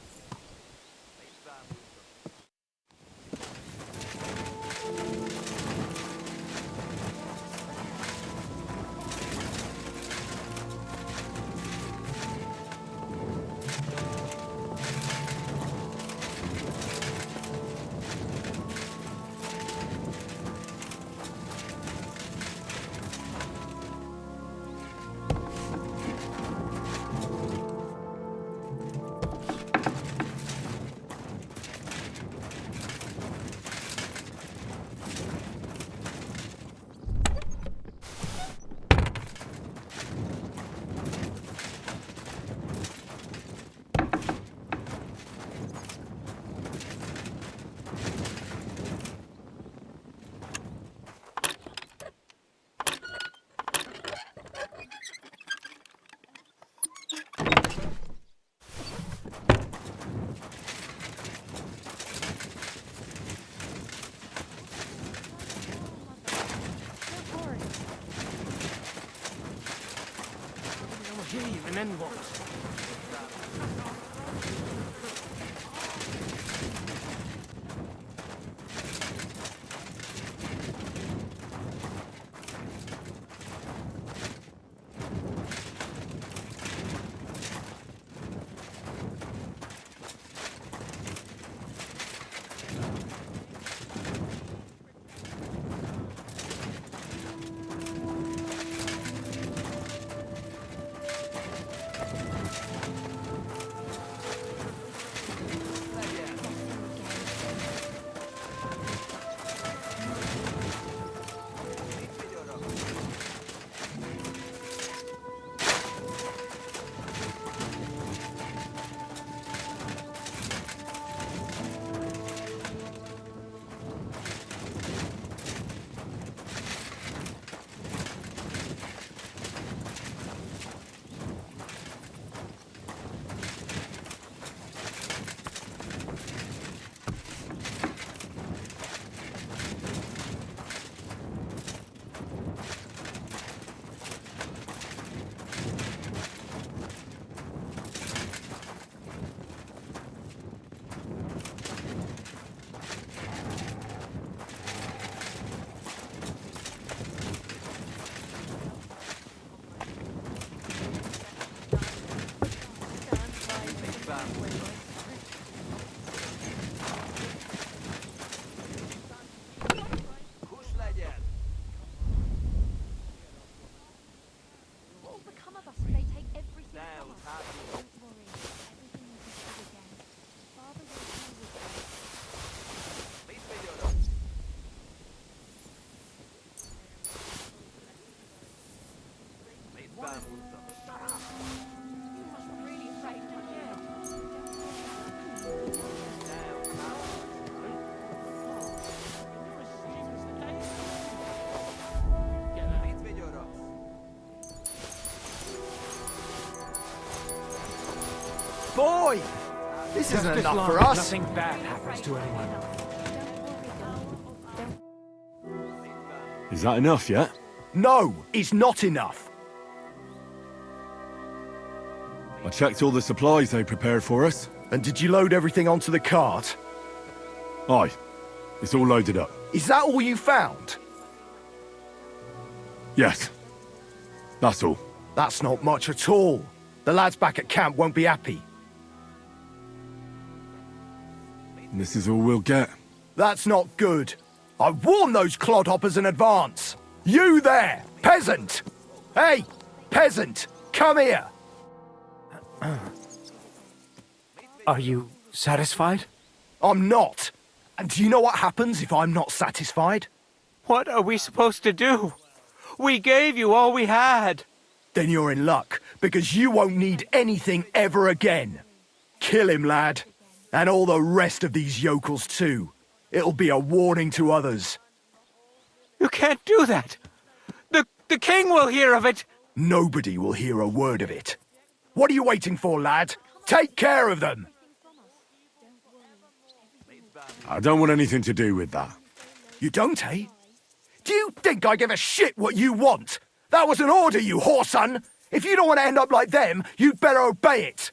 Speaker 23: And then what? Boy! This isn't enough for us.
Speaker 9: Nothing bad happens to anyone.
Speaker 16: Is that enough yet?
Speaker 10: No, it's not enough.
Speaker 16: I checked all the supplies they prepared for us.
Speaker 10: And did you load everything onto the cart?
Speaker 16: Aye. It's all loaded up.
Speaker 10: Is that all you found?
Speaker 16: Yes. That's all.
Speaker 10: That's not much at all. The lads back at camp won't be happy.
Speaker 16: And this is all we'll get.
Speaker 10: That's not good. I warned those clodhoppers in advance. You there, peasant! Hey, peasant, come here!
Speaker 9: Are you satisfied?
Speaker 10: I'm not. And do you know what happens if I'm not satisfied?
Speaker 9: What are we supposed to do? We gave you all we had.
Speaker 10: Then you're in luck, because you won't need anything ever again. Kill him, lad. And all the rest of these yokels too. It'll be a warning to others.
Speaker 9: You can't do that. The king will hear of it.
Speaker 10: Nobody will hear a word of it. What are you waiting for, lad? Take care of them!
Speaker 3: I don't want anything to do with that.
Speaker 10: You don't, eh? Do you think I give a shit what you want? That was an order, you whoreson! If you don't want to end up like them, you'd better obey it!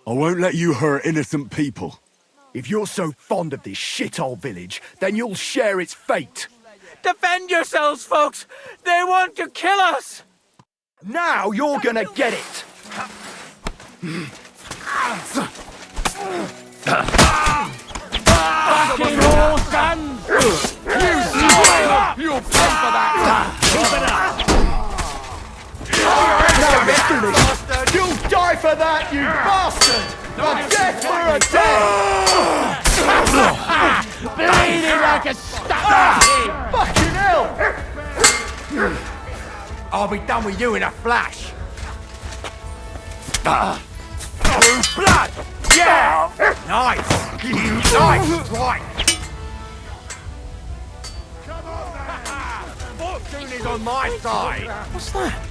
Speaker 16: I won't let you hurt innocent people.
Speaker 10: If you're so fond of this shithole village, then you'll share its fate.
Speaker 9: Defend yourselves, folks! They want to kill us!
Speaker 10: Now you're gonna get it!
Speaker 23: Fucking whoreson! You swine! You'll pay for that! Keep it up!
Speaker 10: You'll die for that, you bastard! A death for a death!
Speaker 23: Bleeding like a stuck
Speaker 10: Fucking hell!
Speaker 23: I'll be done with you in a flash.
Speaker 10: Blood! Yeah!
Speaker 23: Nice! Nice! Right! Fortune is on my side!
Speaker 7: What's that?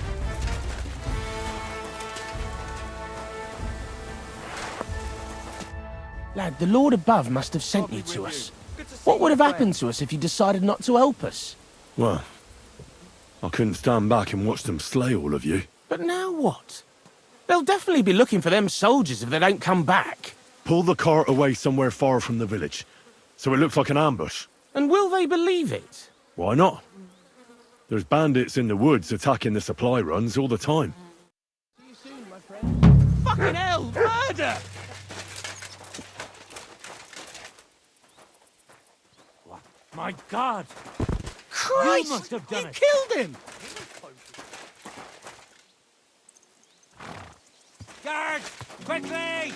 Speaker 7: Lad, the Lord above must have sent you to us. What would have happened to us if you decided not to help us?
Speaker 3: Well, I couldn't stand back and watch them slay all of you.
Speaker 7: But now what? They'll definitely be looking for them soldiers if they don't come back.
Speaker 3: Pull the cart away somewhere far from the village, so it looks like an ambush.
Speaker 7: And will they believe it?
Speaker 3: Why not? There's bandits in the woods attacking the supply runs all the time.
Speaker 23: Fucking hell! Murder!
Speaker 15: My God!
Speaker 23: Christ!
Speaker 15: You must have done it!
Speaker 23: Killed him!
Speaker 15: Guards! Quickly!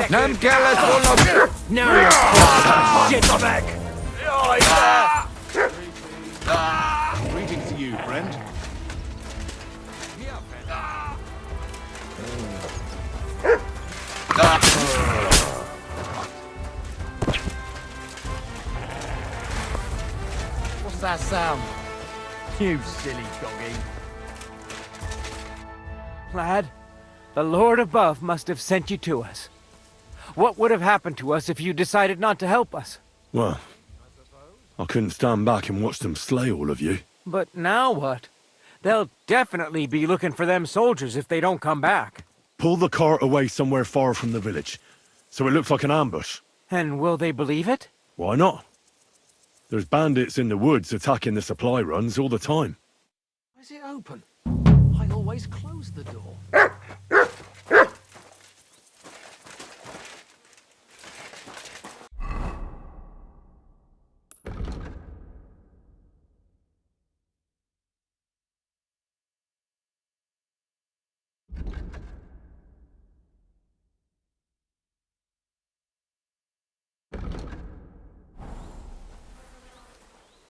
Speaker 23: Nam Gallas will not... Now you're shit back!
Speaker 21: Greetings to you, friend.
Speaker 23: What's that sound? You silly doggy.
Speaker 9: Lad, the Lord above must have sent you to us. What would have happened to us if you decided not to help us?
Speaker 3: Well, I couldn't stand back and watch them slay all of you.
Speaker 9: But now what? They'll definitely be looking for them soldiers if they don't come back.
Speaker 3: Pull the cart away somewhere far from the village, so it looks like an ambush.
Speaker 9: And will they believe it?
Speaker 3: Why not? There's bandits in the woods attacking the supply runs all the time.
Speaker 23: Why is it open? I always close the door.